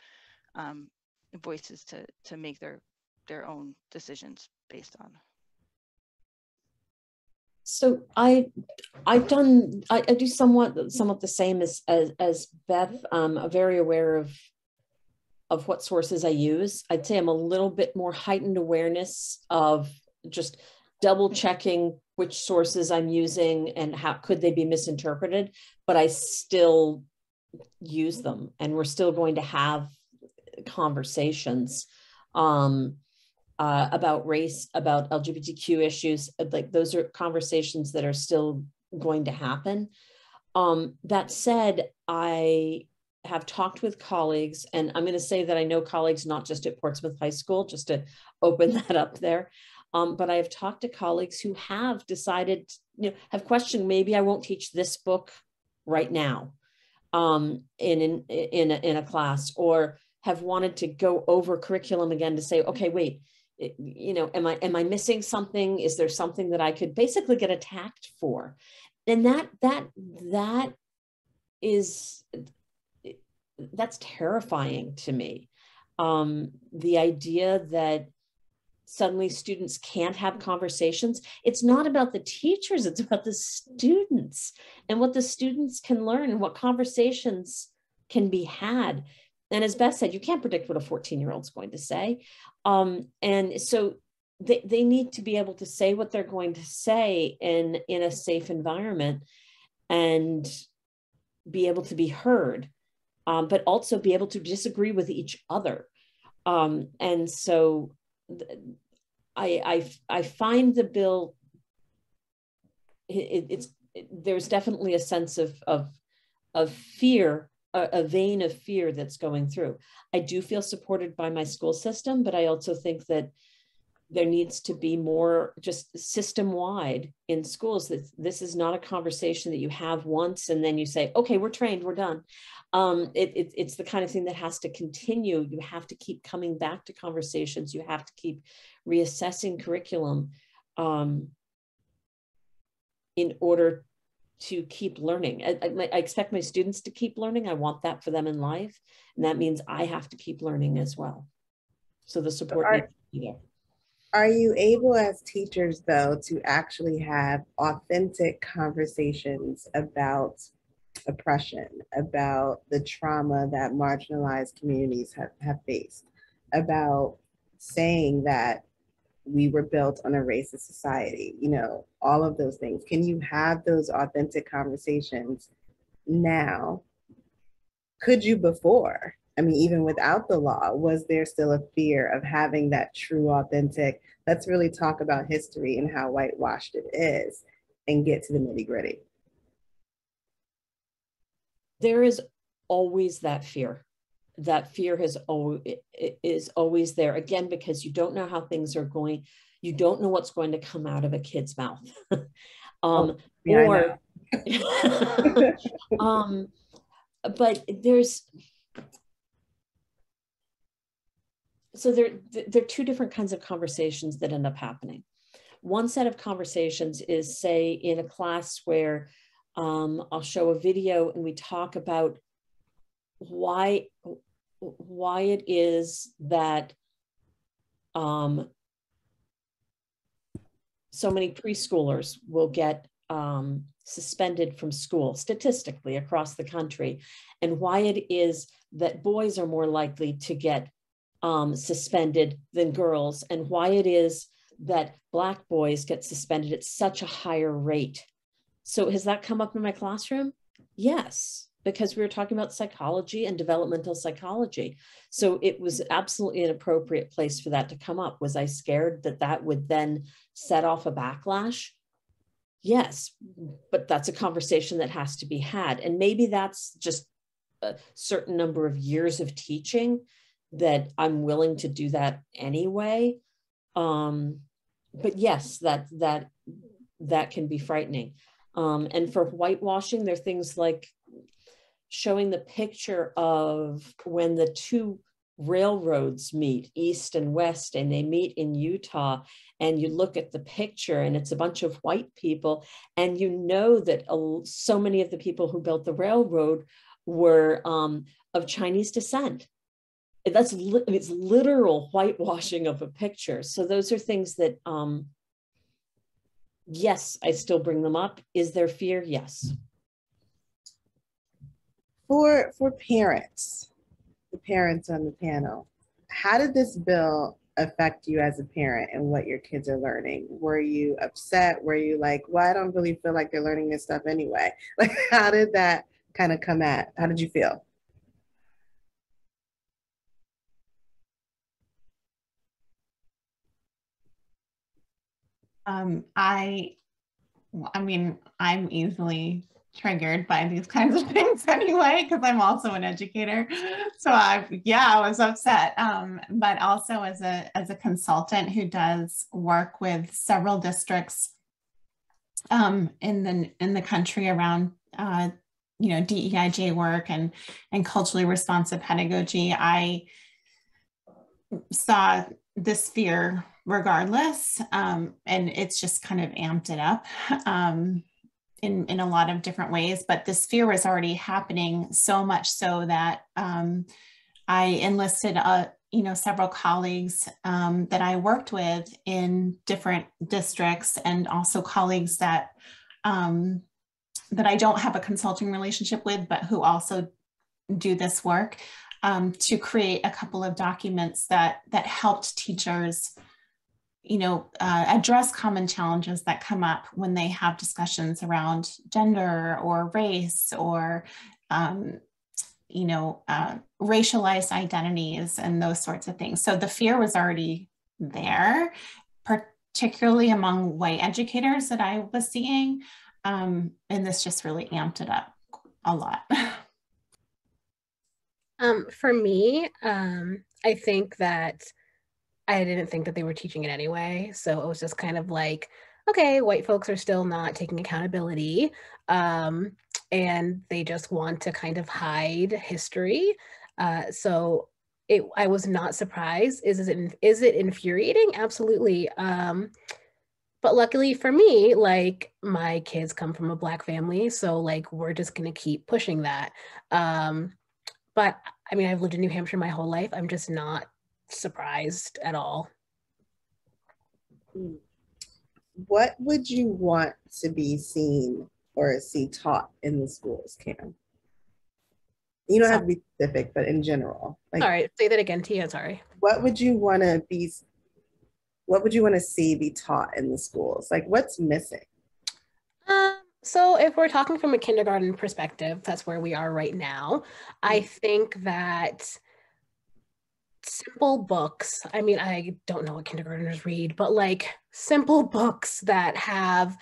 voices to make their own decisions based on. So I do somewhat the same as Beth. I'm very aware of what sources I use. I'd say I'm a little bit more heightened awareness of just double checking which sources I'm using and how could they be misinterpreted, but I still use them, and we're still going to have conversations about race, about LGBTQ issues. Like, those are conversations that are still going to happen. That said, I have talked with colleagues, and I'm going to say that I know colleagues not just at Portsmouth High School, just to open that up there, but I have talked to colleagues who have decided, you know, have questioned, maybe I won't teach this book right now in a class, or have wanted to go over curriculum again to say, okay, wait, you know, am I missing something? Is there something that I could basically get attacked for? And that's terrifying to me. The idea that suddenly students can't have conversations. It's not about the teachers, it's about the students and what the students can learn and what conversations can be had. And as Beth said, you can't predict what a 14-year-old is going to say. And so they need to be able to say what they're going to say in a safe environment and be able to be heard, but also be able to disagree with each other. And so I find the bill, there's definitely a sense of fear, a vein of fear that's going through. I do feel supported by my school system, but I also think that there needs to be more just system-wide in schools, that this is not a conversation that you have once and then you say, okay, we're trained, we're done. It's the kind of thing that has to continue. You have to keep coming back to conversations. You have to keep reassessing curriculum in order to keep learning. I expect my students to keep learning. I want that for them in life. And that means I have to keep learning as well. So the support needs to be there. Are you able as teachers, though, to actually have authentic conversations about oppression, about the trauma that marginalized communities have faced, about saying that we were built on a racist society, you know, all of those things? Can you have those authentic conversations now? Could you before? I mean, even without the law, was there still a fear of having that true, authentic, let's really talk about history and how whitewashed it is and get to the nitty gritty? There is always that fear. That fear is always there, again, because you don't know how things are going. You don't know what's going to come out of a kid's mouth. But there are two different kinds of conversations that end up happening. One set of conversations is, say, in a class where I'll show a video and we talk about why it is that so many preschoolers will get suspended from school statistically across the country, and why it is that boys are more likely to get suspended than girls, and why it is that Black boys get suspended at such a higher rate. So has that come up in my classroom? Yes, because we were talking about psychology and developmental psychology. So it was absolutely an appropriate place for that to come up. Was I scared that that would then set off a backlash? yes, but that's a conversation that has to be had. And maybe that's just a certain number of years of teaching that I'm willing to do that anyway. But yes, that can be frightening. And for whitewashing, there are things like showing the picture of when the two railroads meet, east and west, and they meet in Utah, and you look at the picture and it's a bunch of white people, and you know that so many of the people who built the railroad were of Chinese descent. It's literal whitewashing of a picture. So those are things that, yes, I still bring them up. Is there fear? Yes. For parents, the parents on the panel, how did this bill affect you as a parent and what your kids are learning? Were you upset? Were you like, well, I don't really feel like they're learning this stuff anyway? Like, how did that kind of come at? How did you feel? I mean, I'm easily triggered by these kinds of things anyway, because I'm also an educator. So I was upset. But also as a consultant who does work with several districts in the country around DEIJ work and culturally responsive pedagogy, I saw this fear regardless, and it's just kind of amped it up in a lot of different ways. But this fear was already happening, so much so that I enlisted several colleagues that I worked with in different districts, and also colleagues that I don't have a consulting relationship with, but who also do this work, to create a couple of documents that helped teachers, address common challenges that come up when they have discussions around gender or race or, racialized identities and those sorts of things. So the fear was already there, particularly among white educators that I was seeing. And this just really amped it up a lot. For me, I think that I didn't think that they were teaching it anyway. So it was just kind of like, okay, white folks are still not taking accountability. And they just want to kind of hide history. So I was not surprised. Is it infuriating? Absolutely. But luckily for me, like, my kids come from a Black family. So like, we're just going to keep pushing that. But I mean, I've lived in New Hampshire my whole life. I'm just not surprised at all. What would you want to be seen or see taught in the schools, Cam? You don't have to be specific, but in general. Like, all right, say that again, Tia. Sorry. What would you want to see be taught in the schools? Like, what's missing? So if we're talking from a kindergarten perspective, that's where we are right now. I think that simple books, I mean, I don't know what kindergartners read, but like simple books that have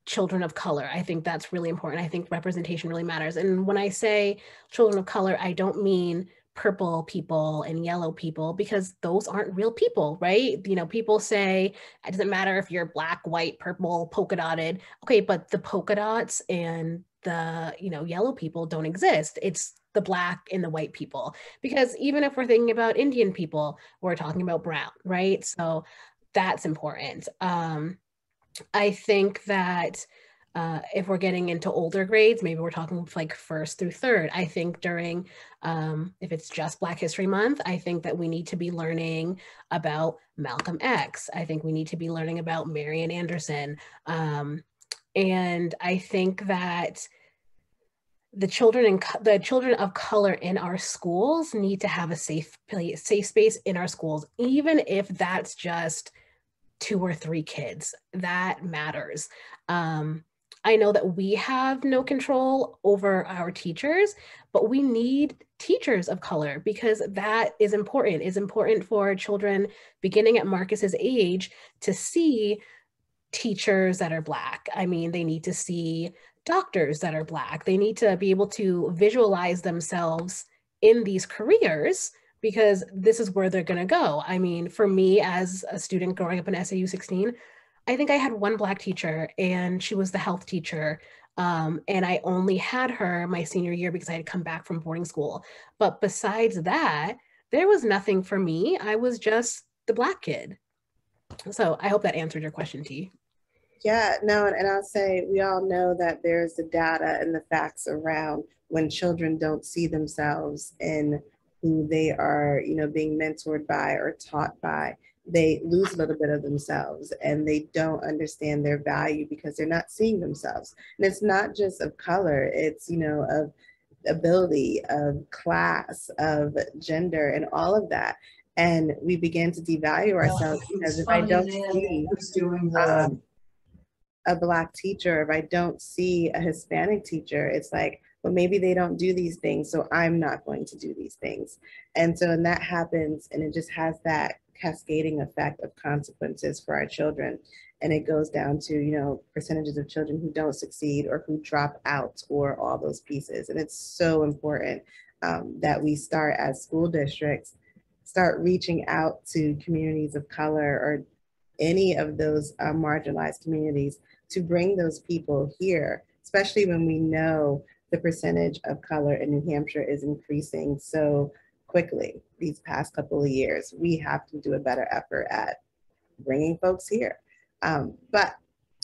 children of color, I think that's really important. I think representation really matters. And when I say children of color, I don't mean purple people and yellow people, because those aren't real people, right? People say it doesn't matter if you're black, white, purple, polka dotted. Okay, but the polka dots and the yellow people don't exist. It's the black and the white people, because even if we're thinking about Indian people, we're talking about brown, right? So that's important. I think that if we're getting into older grades, maybe we're talking like 1st through 3rd. I think during, if it's just Black History Month, I think that we need to be learning about Malcolm X. I think we need to be learning about Marian Anderson. And I think that the children of color in our schools need to have a safe space in our schools, even if that's just 2 or 3 kids. That matters. I know that we have no control over our teachers, but we need teachers of color, because that is important. It's important for children beginning at Marcus's age to see teachers that are Black. I mean, they need to see doctors that are Black. They need to be able to visualize themselves in these careers because this is where they're going to go. I mean, for me as a student growing up in SAU 16, I think I had one Black teacher and she was the health teacher. And I only had her my senior year because I had come back from boarding school. But besides that, there was nothing for me. I was just the Black kid. So I hope that answered your question, T. Yeah, no, and I'll say we all know that there's the data and the facts around when children don't see themselves in who they are, you know, being mentored by or taught by, they lose a little bit of themselves and they don't understand their value because they're not seeing themselves. And it's not just of color, it's, you know, of ability, of class, of gender, and all of that. And we begin to devalue ourselves because if I don't see a Black teacher, if I don't see a Hispanic teacher, it's like, well, maybe they don't do these things, so I'm not going to do these things. And so, and that happens, and it just has that cascading effect of consequences for our children. And it goes down to, you know, percentages of children who don't succeed or who drop out or all those pieces. And it's so important that we start as school districts, start reaching out to communities of color or any of those marginalized communities to bring those people here, especially when we know the percentage of color in New Hampshire is increasing so quickly these past couple of years. We have to do a better effort at bringing folks here. But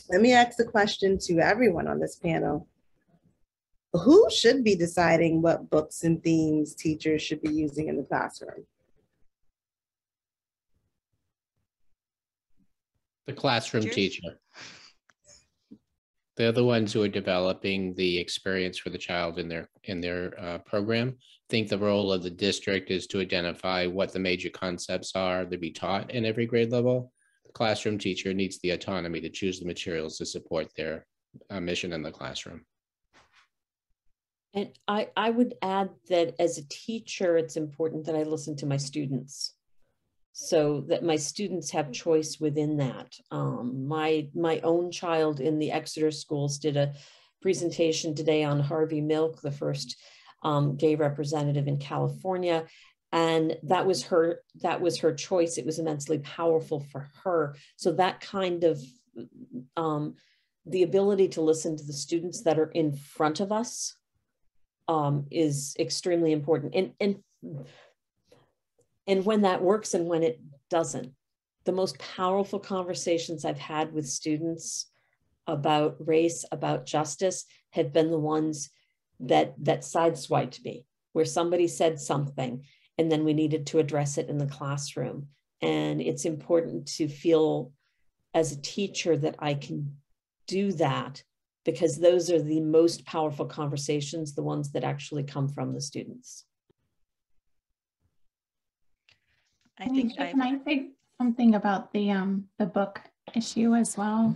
let me ask the question to everyone on this panel. Who should be deciding what books and themes teachers should be using in the classroom? The classroom teacher. They're the ones who are developing the experience for the child in their program. I think the role of the district is to identify what the major concepts are to be taught in every grade level. The classroom teacher needs the autonomy to choose the materials to support their mission in the classroom. And I would add that as a teacher, it's important that I listen to my students so that my students have choice within that. My own child in the Exeter schools did a presentation today on Harvey Milk, the first gay representative in California. And that was her choice. It was immensely powerful for her. So that kind of the ability to listen to the students that are in front of us is extremely important. And when that works and when it doesn't, the most powerful conversations I've had with students about race, about justice, have been the ones that sideswiped me, where somebody said something and then we needed to address it in the classroom. And it's important to feel as a teacher that I can do that, because those are the most powerful conversations, the ones that actually come from the students. Can I say something about the book issue as well?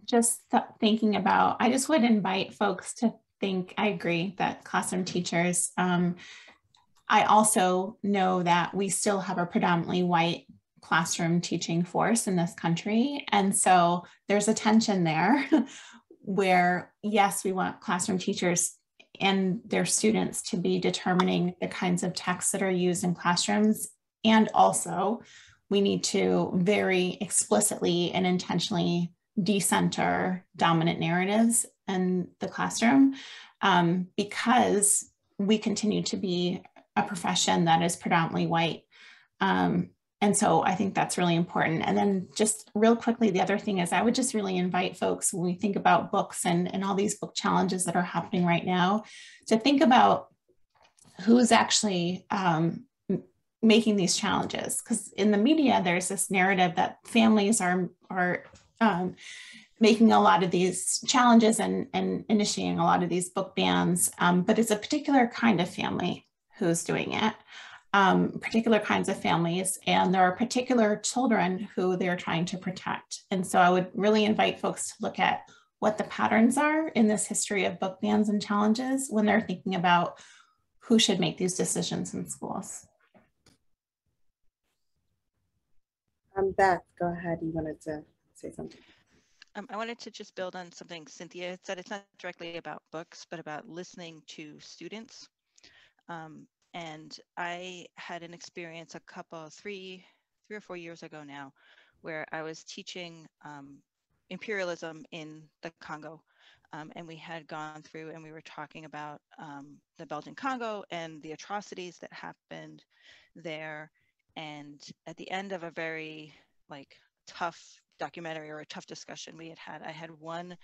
Just thinking about, I just would invite folks to think, I agree that classroom teachers, I also know that we still have a predominantly white classroom teaching force in this country. And so there's a tension there where, yes, we want classroom teachers and their students to be determining the kinds of texts that are used in classrooms. And also we need to very explicitly and intentionally decenter dominant narratives in the classroom, because we continue to be a profession that is predominantly white. And so I think that's really important. And then just real quickly, the other thing is I would just really invite folks, when we think about books and all these book challenges that are happening right now, to think about who's actually making these challenges. Because in the media, there's this narrative that families are making a lot of these challenges and initiating a lot of these book bans, but it's a particular kind of family who's doing it. Particular kinds of families, and there are particular children who they're trying to protect. And so I would really invite folks to look at what the patterns are in this history of book bans and challenges when they're thinking about who should make these decisions in schools. Beth, go ahead. You wanted to say something. I wanted to just build on something Cynthia had said. It's not directly about books, but about listening to students. And I had an experience three or 4 years ago now, where I was teaching imperialism in the Congo. And we had gone through and we were talking about the Belgian Congo and the atrocities that happened there. And at the end of a very tough documentary or a tough discussion I had one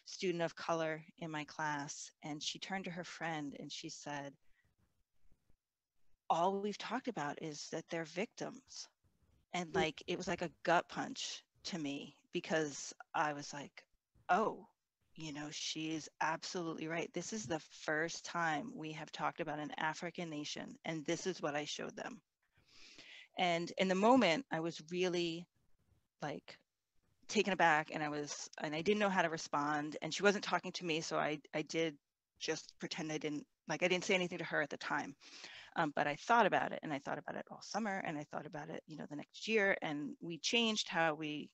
student of color in my class, and she turned to her friend and she said, all we've talked about is that they're victims. And it was like a gut punch to me, because I was like, oh, she's absolutely right. This is the first time we have talked about an African nation, and this is what I showed them. And in the moment, I was really taken aback, and I didn't know how to respond. And she wasn't talking to me, so I did just pretend I didn't say anything to her at the time. But I thought about it, and I thought about it all summer, and I thought about it, the next year, and we changed how we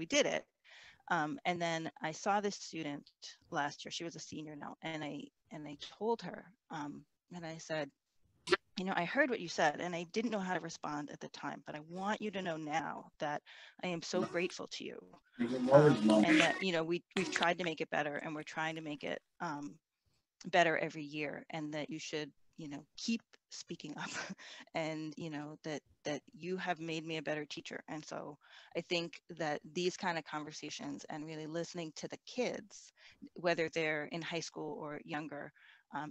did it. And then I saw this student last year. She was a senior now, and I told her, and I said, I heard what you said, and I didn't know how to respond at the time, but I want you to know now that I am so grateful to you, and that we've tried to make it better, and we're trying to make it better every year, and that you should keep speaking up, and that you have made me a better teacher. And so I think that these kind of conversations and really listening to the kids, whether they're in high school or younger,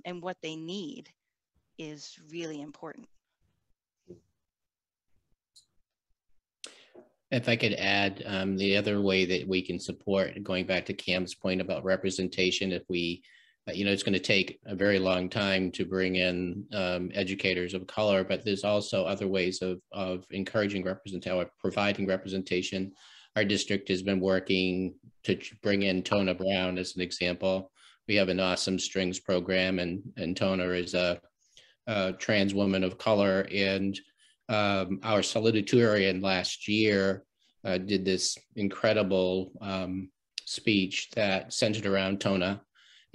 and what they need is really important. If I could add, the other way that we can support, going back to Cam's point about representation, if we, it's going to take a very long time to bring in educators of color, but there's also other ways of encouraging representation or providing representation. Our district has been working to bring in Tona Brown as an example. We have an awesome strings program, and Tona is a trans woman of color, and our salutatorian last year did this incredible speech that centered around Tona,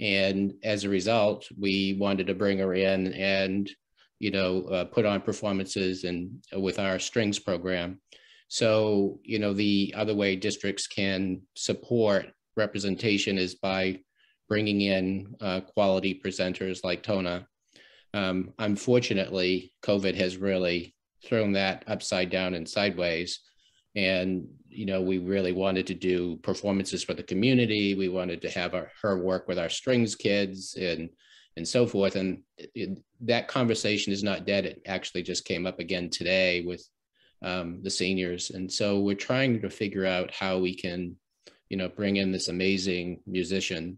and as a result, we wanted to bring her in and put on performances and with our strings program. So the other way districts can support representation is by bringing in quality presenters like Tona. Unfortunately, COVID has really thrown that upside down and sideways. And, we really wanted to do performances for the community. We wanted to have her work with our strings kids and so forth. And that conversation is not dead. It actually just came up again today with the seniors. And so we're trying to figure out how we can, bring in this amazing musician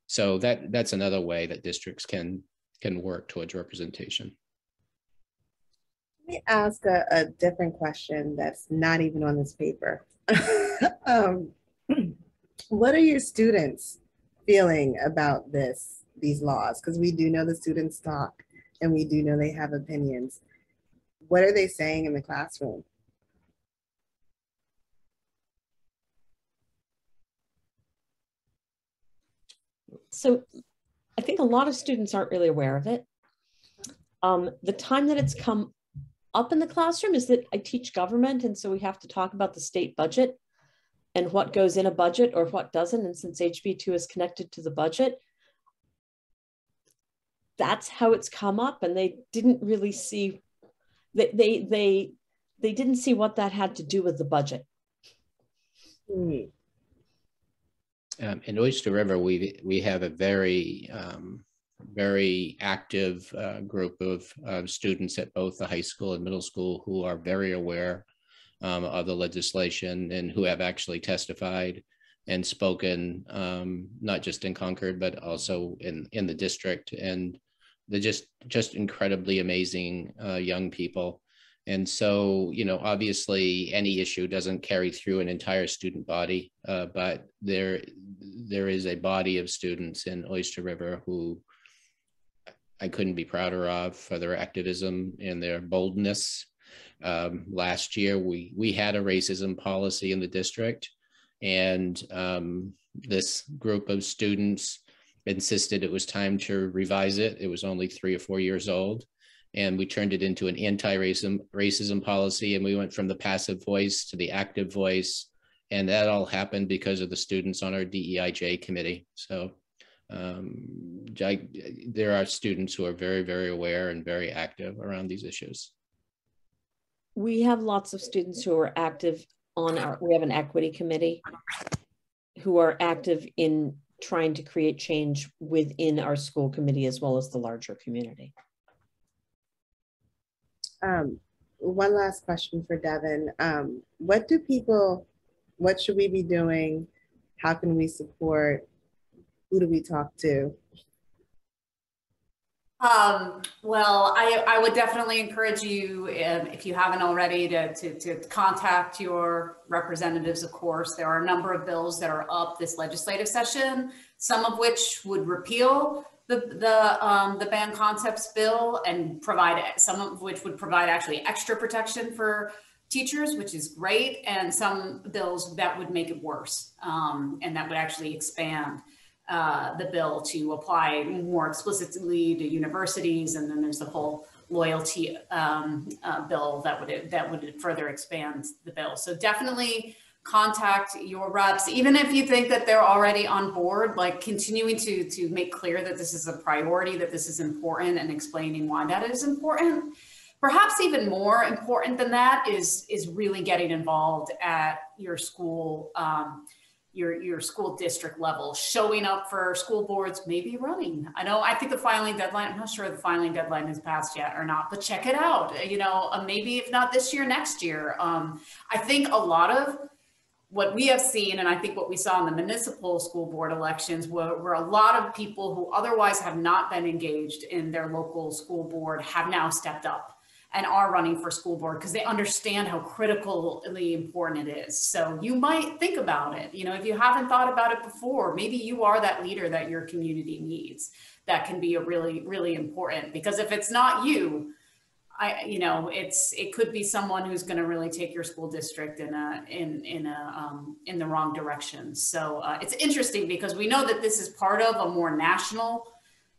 so that's another way that districts can work towards representation. Let me ask a different question that's not even on this paper. What are your students feeling about these laws? Because we do know the students talk, and we do know they have opinions. What are they saying in the classroom? So I think a lot of students aren't really aware of it. The time that it's come up in the classroom is that I teach government, and so we have to talk about the state budget and what goes in a budget or what doesn't. And since HB2 is connected to the budget, that's how it's come up. And they didn't really see, they didn't see what that had to do with the budget. Mm-hmm. In Oyster River, we have a very active group of students at both the high school and middle school who are very aware of the legislation and who have actually testified and spoken, not just in Concord, but also in the district. And they're just incredibly amazing young people. And so, obviously any issue doesn't carry through an entire student body, but there is a body of students in Oyster River who I couldn't be prouder of for their activism and their boldness Last year, we had a racism policy in the district, and this group of students insisted it was time to revise it. It was only 3 or 4 years old, and we turned it into an anti-racism policy, and we went from the passive voice to the active voice, and that all happened because of the students on our DEIJ committee. So there are students who are very, very aware and very active around these issues. We have lots of students who are active we have an equity committee who are active in trying to create change within our school committee as well as the larger community. One last question for Devin. What should we be doing? How can we support? Who do we talk to? Well, I would definitely encourage you, if you haven't already, to contact your representatives. Of course, there are a number of bills that are up this legislative session, some of which would repeal the banned concepts bill and some of which would provide actually extra protection for teachers, which is great, and some bills that would make it worse, and that would actually expand the bill to apply more explicitly to universities. And then there's the whole loyalty bill that would further expand the bill. So definitely contact your reps, even if you think that they're already on board, like continuing to make clear that this is a priority, that this is important, and explaining why that is important. Perhaps even more important than that is really getting involved at your school, your school district level, showing up for school boards, maybe running. I think the filing deadline, I'm not sure the filing deadline has passed yet or not, but check it out. Maybe if not this year, next year. I think a lot of what we have seen, and I think what we saw in the municipal school board elections, were a lot of people who otherwise have not been engaged in their local school board have now stepped up and are running for school board because they understand how critically important it is. So you might think about it. If you haven't thought about it before, maybe you are that leader that your community needs. That can be a really, really important, because if it's not you, it could be someone who's going to really take your school district in the wrong direction. So it's interesting because we know that this is part of a more national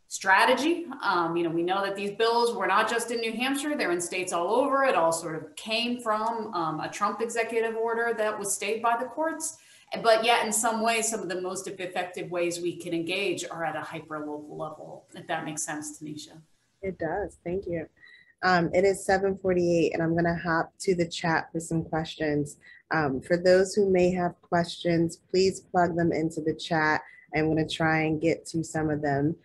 strategy. We know that these bills were not just in New Hampshire, they're in states all over. It all sort of came from a Trump executive order that was stayed by the courts. But yet in some ways, some of the most effective ways we can engage are at a hyper local level, if that makes sense, Tanisha. It does, thank you. It is 7:48 and I'm going to hop to the chat for some questions. For those who may have questions, please plug them into the chat. I'm going to try and get to some of them.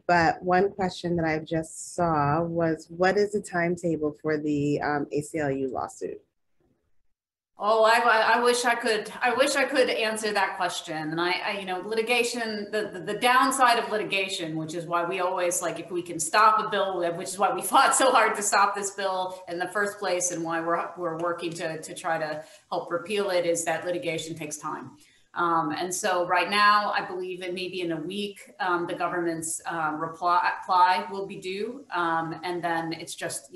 But one question that I just saw was, what is the timetable for the ACLU lawsuit? Oh, I wish I could answer that question. And litigation, the downside of litigation, which is why we always, if we can stop a bill, which is why we fought so hard to stop this bill in the first place, and why we're working to try to help repeal it, is that litigation takes time. And so right now, I believe that maybe in a week, the government's reply will be due. And then it's just,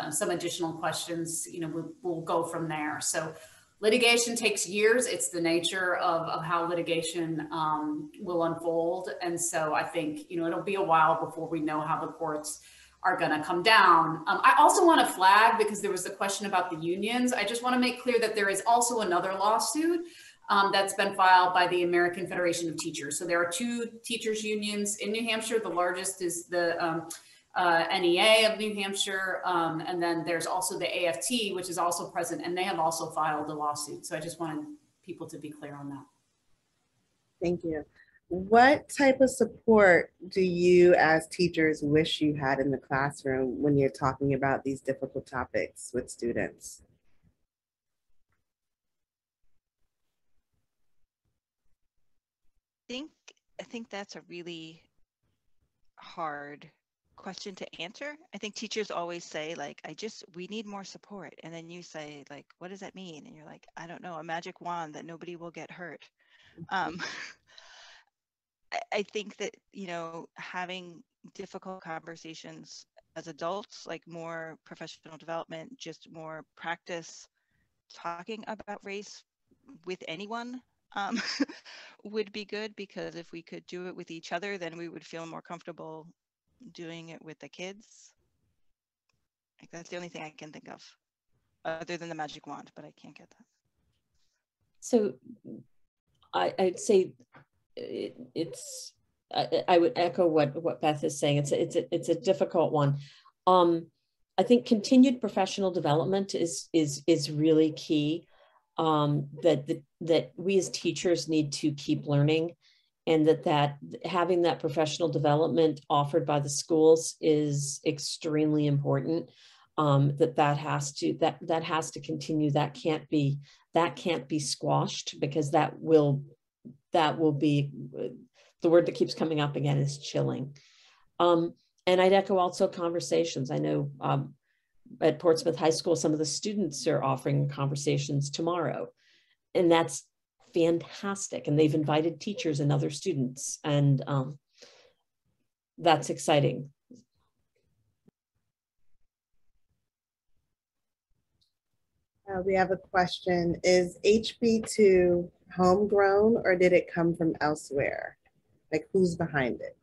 some additional questions, we'll go from there. So litigation takes years. It's the nature of how litigation will unfold. And so I think, it'll be a while before we know how the courts are going to come down. I also want to flag, because there was a question about the unions. I just want to make clear that there is also another lawsuit that's been filed by the American Federation of Teachers. So there are 2 teachers unions in New Hampshire. The largest is the NEA of New Hampshire. And then there's also the AFT, which is also present, and they have also filed a lawsuit. So I just wanted people to be clear on that. Thank you. What type of support do you as teachers wish you had in the classroom when you're talking about these difficult topics with students? I think that's a really hard question to answer. I think teachers always say, we need more support. And then you say, what does that mean? And you're like, I don't know, a magic wand that nobody will get hurt. I think that, having difficult conversations as adults, like more professional development, just more practice talking about race with anyone would be good, because if we could do it with each other, then we would feel more comfortable doing it with the kids. Like, that's the only thing I can think of other than the magic wand, but I can't get that. So I'd say I would echo what Beth is saying. It's a difficult one. I think continued professional development is really key. That we as teachers need to keep learning, and that having that professional development offered by the schools is extremely important. That has to continue. That can't be squashed, because that will be, the word that keeps coming up again is chilling. And I'd echo also conversations. I know at Portsmouth High School, some of the students are offering conversations tomorrow, and that's fantastic. And they've invited teachers and other students, and that's exciting. We have a question. Is HB2 homegrown, or did it come from elsewhere? Like, who's behind it?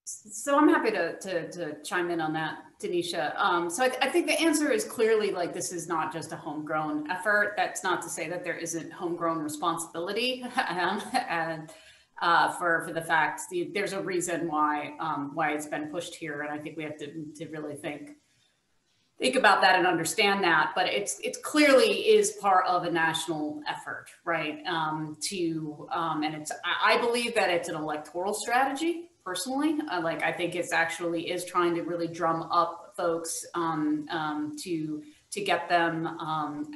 So I'm happy to chime in on that, Tanisha. So I think the answer is clearly, like, this is not just a homegrown effort. That's not to say that there isn't homegrown responsibility, and for the fact there's a reason why it's been pushed here, and I think we have to really think about that and understand that. But it's clearly is part of a national effort, right? And I believe that it's an electoral strategy. Personally, I think it's actually is trying to really drum up folks to get them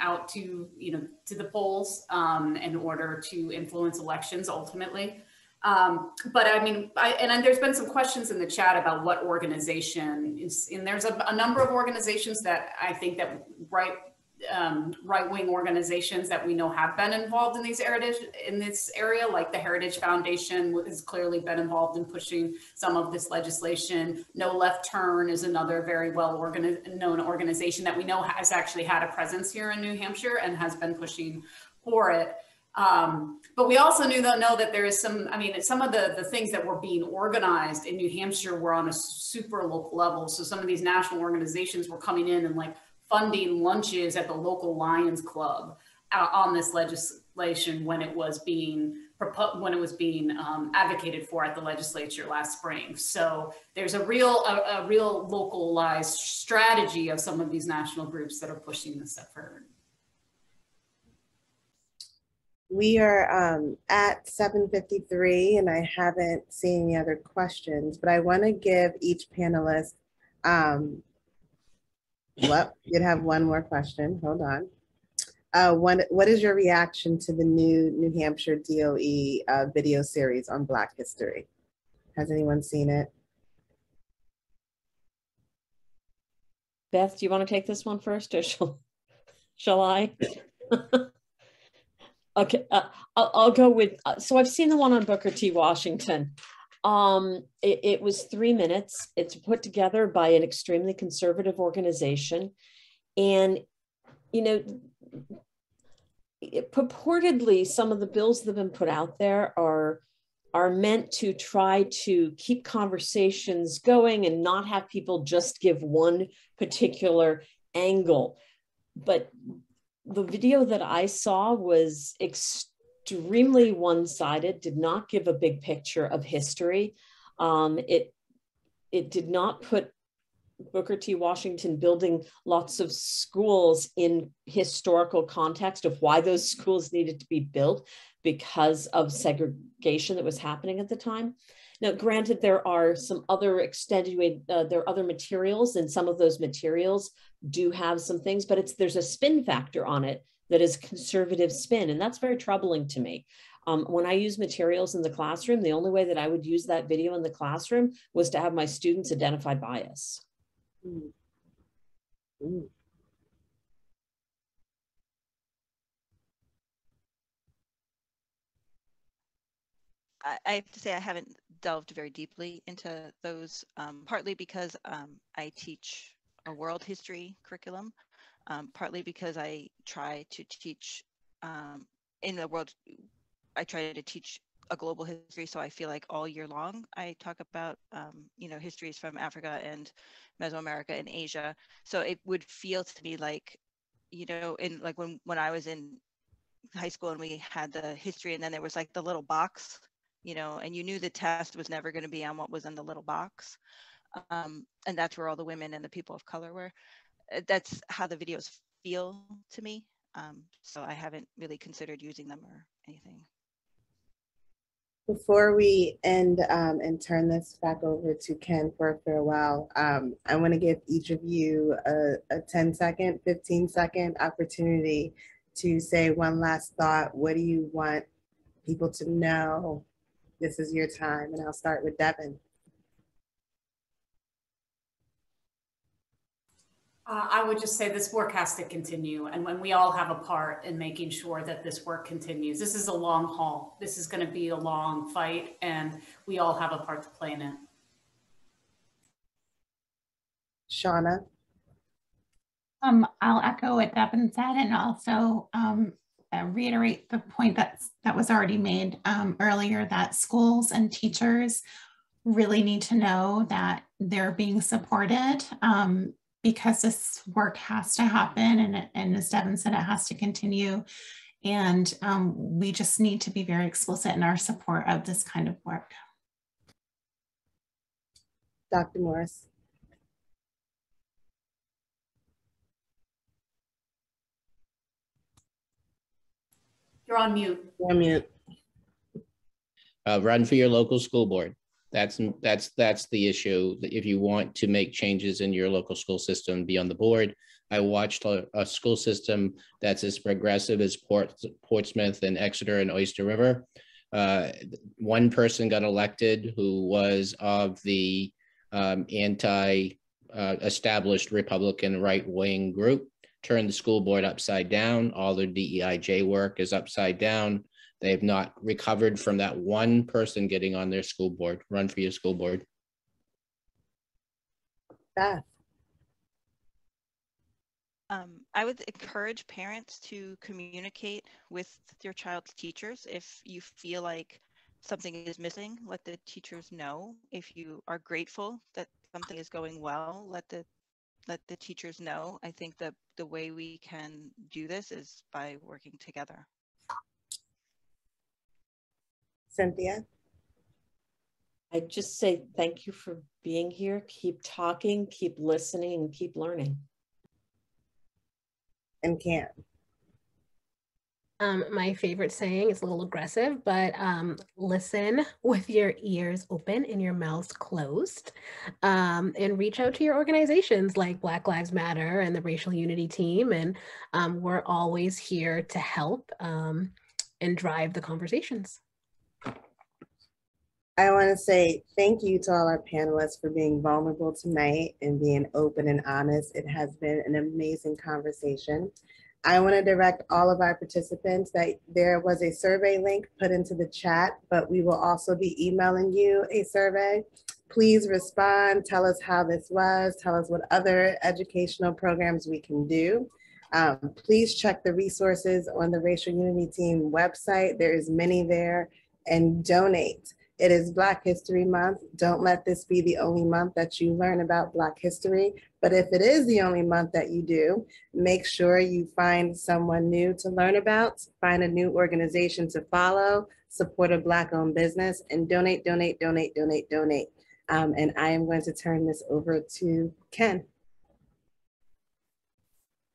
out to the polls in order to influence elections ultimately. But I mean, and there's been some questions in the chat about what organization is, and there's a number of organizations that I think that right-wing organizations that we know have been involved in this area, like the Heritage Foundation has clearly been involved in pushing some of this legislation. No Left Turn is another very known organization that we know has actually had a presence here in New Hampshire and has been pushing for it. But we also know that there is some of the things that were being organized in New Hampshire were on a super local level. So some of these national organizations were coming in and funding lunches at the local Lions Club on this legislation when it was being advocated for at the legislature last spring. So there's a real localized strategy of some of these national groups that are pushing this effort. We are at 7:53, and I haven't seen any other questions, but I want to give each panelist, well, you'd have one more question. Hold on. What is your reaction to the new New Hampshire DOE video series on Black history? Has anyone seen it? Beth, do you want to take this one first, or shall I? Okay, I'll go with, so I've seen the one on Booker T. Washington. It was 3 minutes. It's put together by an extremely conservative organization. And, purportedly, some of the bills that have been put out there are meant to try to keep conversations going and not have people just give one particular angle. But the video that I saw was extremely one-sided, did not give a big picture of history. It did not put Booker T. Washington building lots of schools in historical context of why those schools needed to be built because of segregation that was happening at the time. Now, granted, there are some other there are other materials, and some of those materials do have some things, but there's a spin factor on it that is conservative spin, and that's very troubling to me. When I use materials in the classroom, the only way that I would use that video in the classroom was to have my students identify bias. Mm. Mm. I have to say I haven't delved very deeply into those, partly because I teach a world history curriculum, partly because I try to teach in the world, I try to teach a global history. So I feel like all year long, I talk about, you know, histories from Africa and Mesoamerica and Asia. So it would feel to me like, you know, in like when I was in high school and we had the history and then there was like the little box, you know, and you knew the test was never going to be on what was in the little box. And that's where all the women and the people of color were. That's how the videos feel to me. So I haven't really considered using them or anything. Before we end and turn this back over to Ken for a farewell, I want to give each of you a 10-second, 15-second opportunity to say one last thought. What do you want people to know? This is your time, and I'll start with Devin. I would just say this work has to continue, and when we all have a part in making sure that this work continues. This is a long haul. This is going to be a long fight, and we all have a part to play in it. Shauna? I'll echo what Devin said, and also reiterate the point that was already made earlier, that schools and teachers really need to know that they're being supported because this work has to happen, and as Devin said, it has to continue. And we just need to be very explicit in our support of this kind of work. Dr. Morris? You're on mute. You're on mute. Run for your local school board. That's the issue. If you want to make changes in your local school system, be on the board. I watched a school system that's as progressive as Portsmouth and Exeter and Oyster River. One person got elected who was of the anti-established Republican right-wing group, turned the school board upside down. All their DEIJ work is upside down. They have not recovered from that one person getting on their school board. Run for your school board. Beth? I would encourage parents to communicate with your child's teachers. If you feel like something is missing, let the teachers know. If you are grateful that something is going well, let the teachers know. I think that the way we can do this is by working together. Cynthia? I just say thank you for being here. Keep talking, keep listening, and keep learning. And Cam? My favorite saying is a little aggressive, but listen with your ears open and your mouths closed, and reach out to your organizations like Black Lives Matter and the Racial Unity Team. And we're always here to help and drive the conversations. I want to say thank you to all our panelists for being vulnerable tonight and being open and honest. It has been an amazing conversation. I want to direct all of our participants that there was a survey link put into the chat, but we will also be emailing you a survey. Please respond, tell us how this was, tell us what other educational programs we can do. Please check the resources on the Racial Unity Team website. There is many there, and donate. It is Black History Month. Don't let this be the only month that you learn about Black history. But if it is the only month that you do, make sure you find someone new to learn about, find a new organization to follow, support a Black-owned business, and donate, donate, donate, donate, donate. And I am going to turn this over to Ken.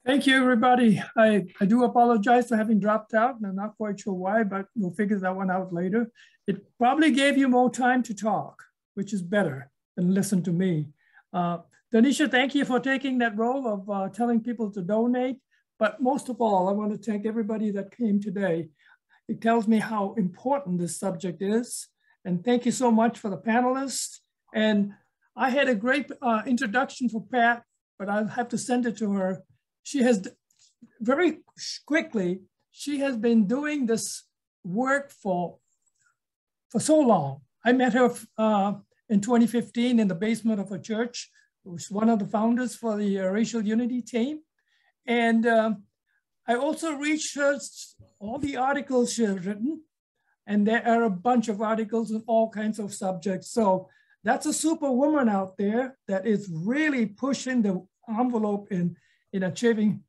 Thank you, everybody. I do apologize for having dropped out, and I'm not quite sure why, but we'll figure that one out later. It probably gave you more time to talk, which is better than listen to me. Danisha, thank you for taking that role of telling people to donate. But most of all, I want to thank everybody that came today. It tells me how important this subject is. And thank you so much for the panelists. And I had a great introduction for Pat, but I'll have to send it to her. She has very quickly, she has been doing this work for so long. I met her in 2015 in the basement of a church. It was one of the founders for the Racial Unity team. And I also researched all the articles she has written, and there are a bunch of articles on all kinds of subjects. So that's a superwoman out there that is really pushing the envelope in achieving,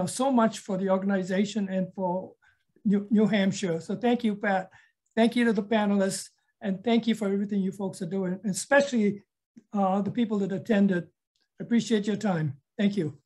so much for the organization and for New Hampshire. So thank you, Pat. Thank you to the panelists, and thank you for everything you folks are doing, especially the people that attended. I appreciate your time. Thank you.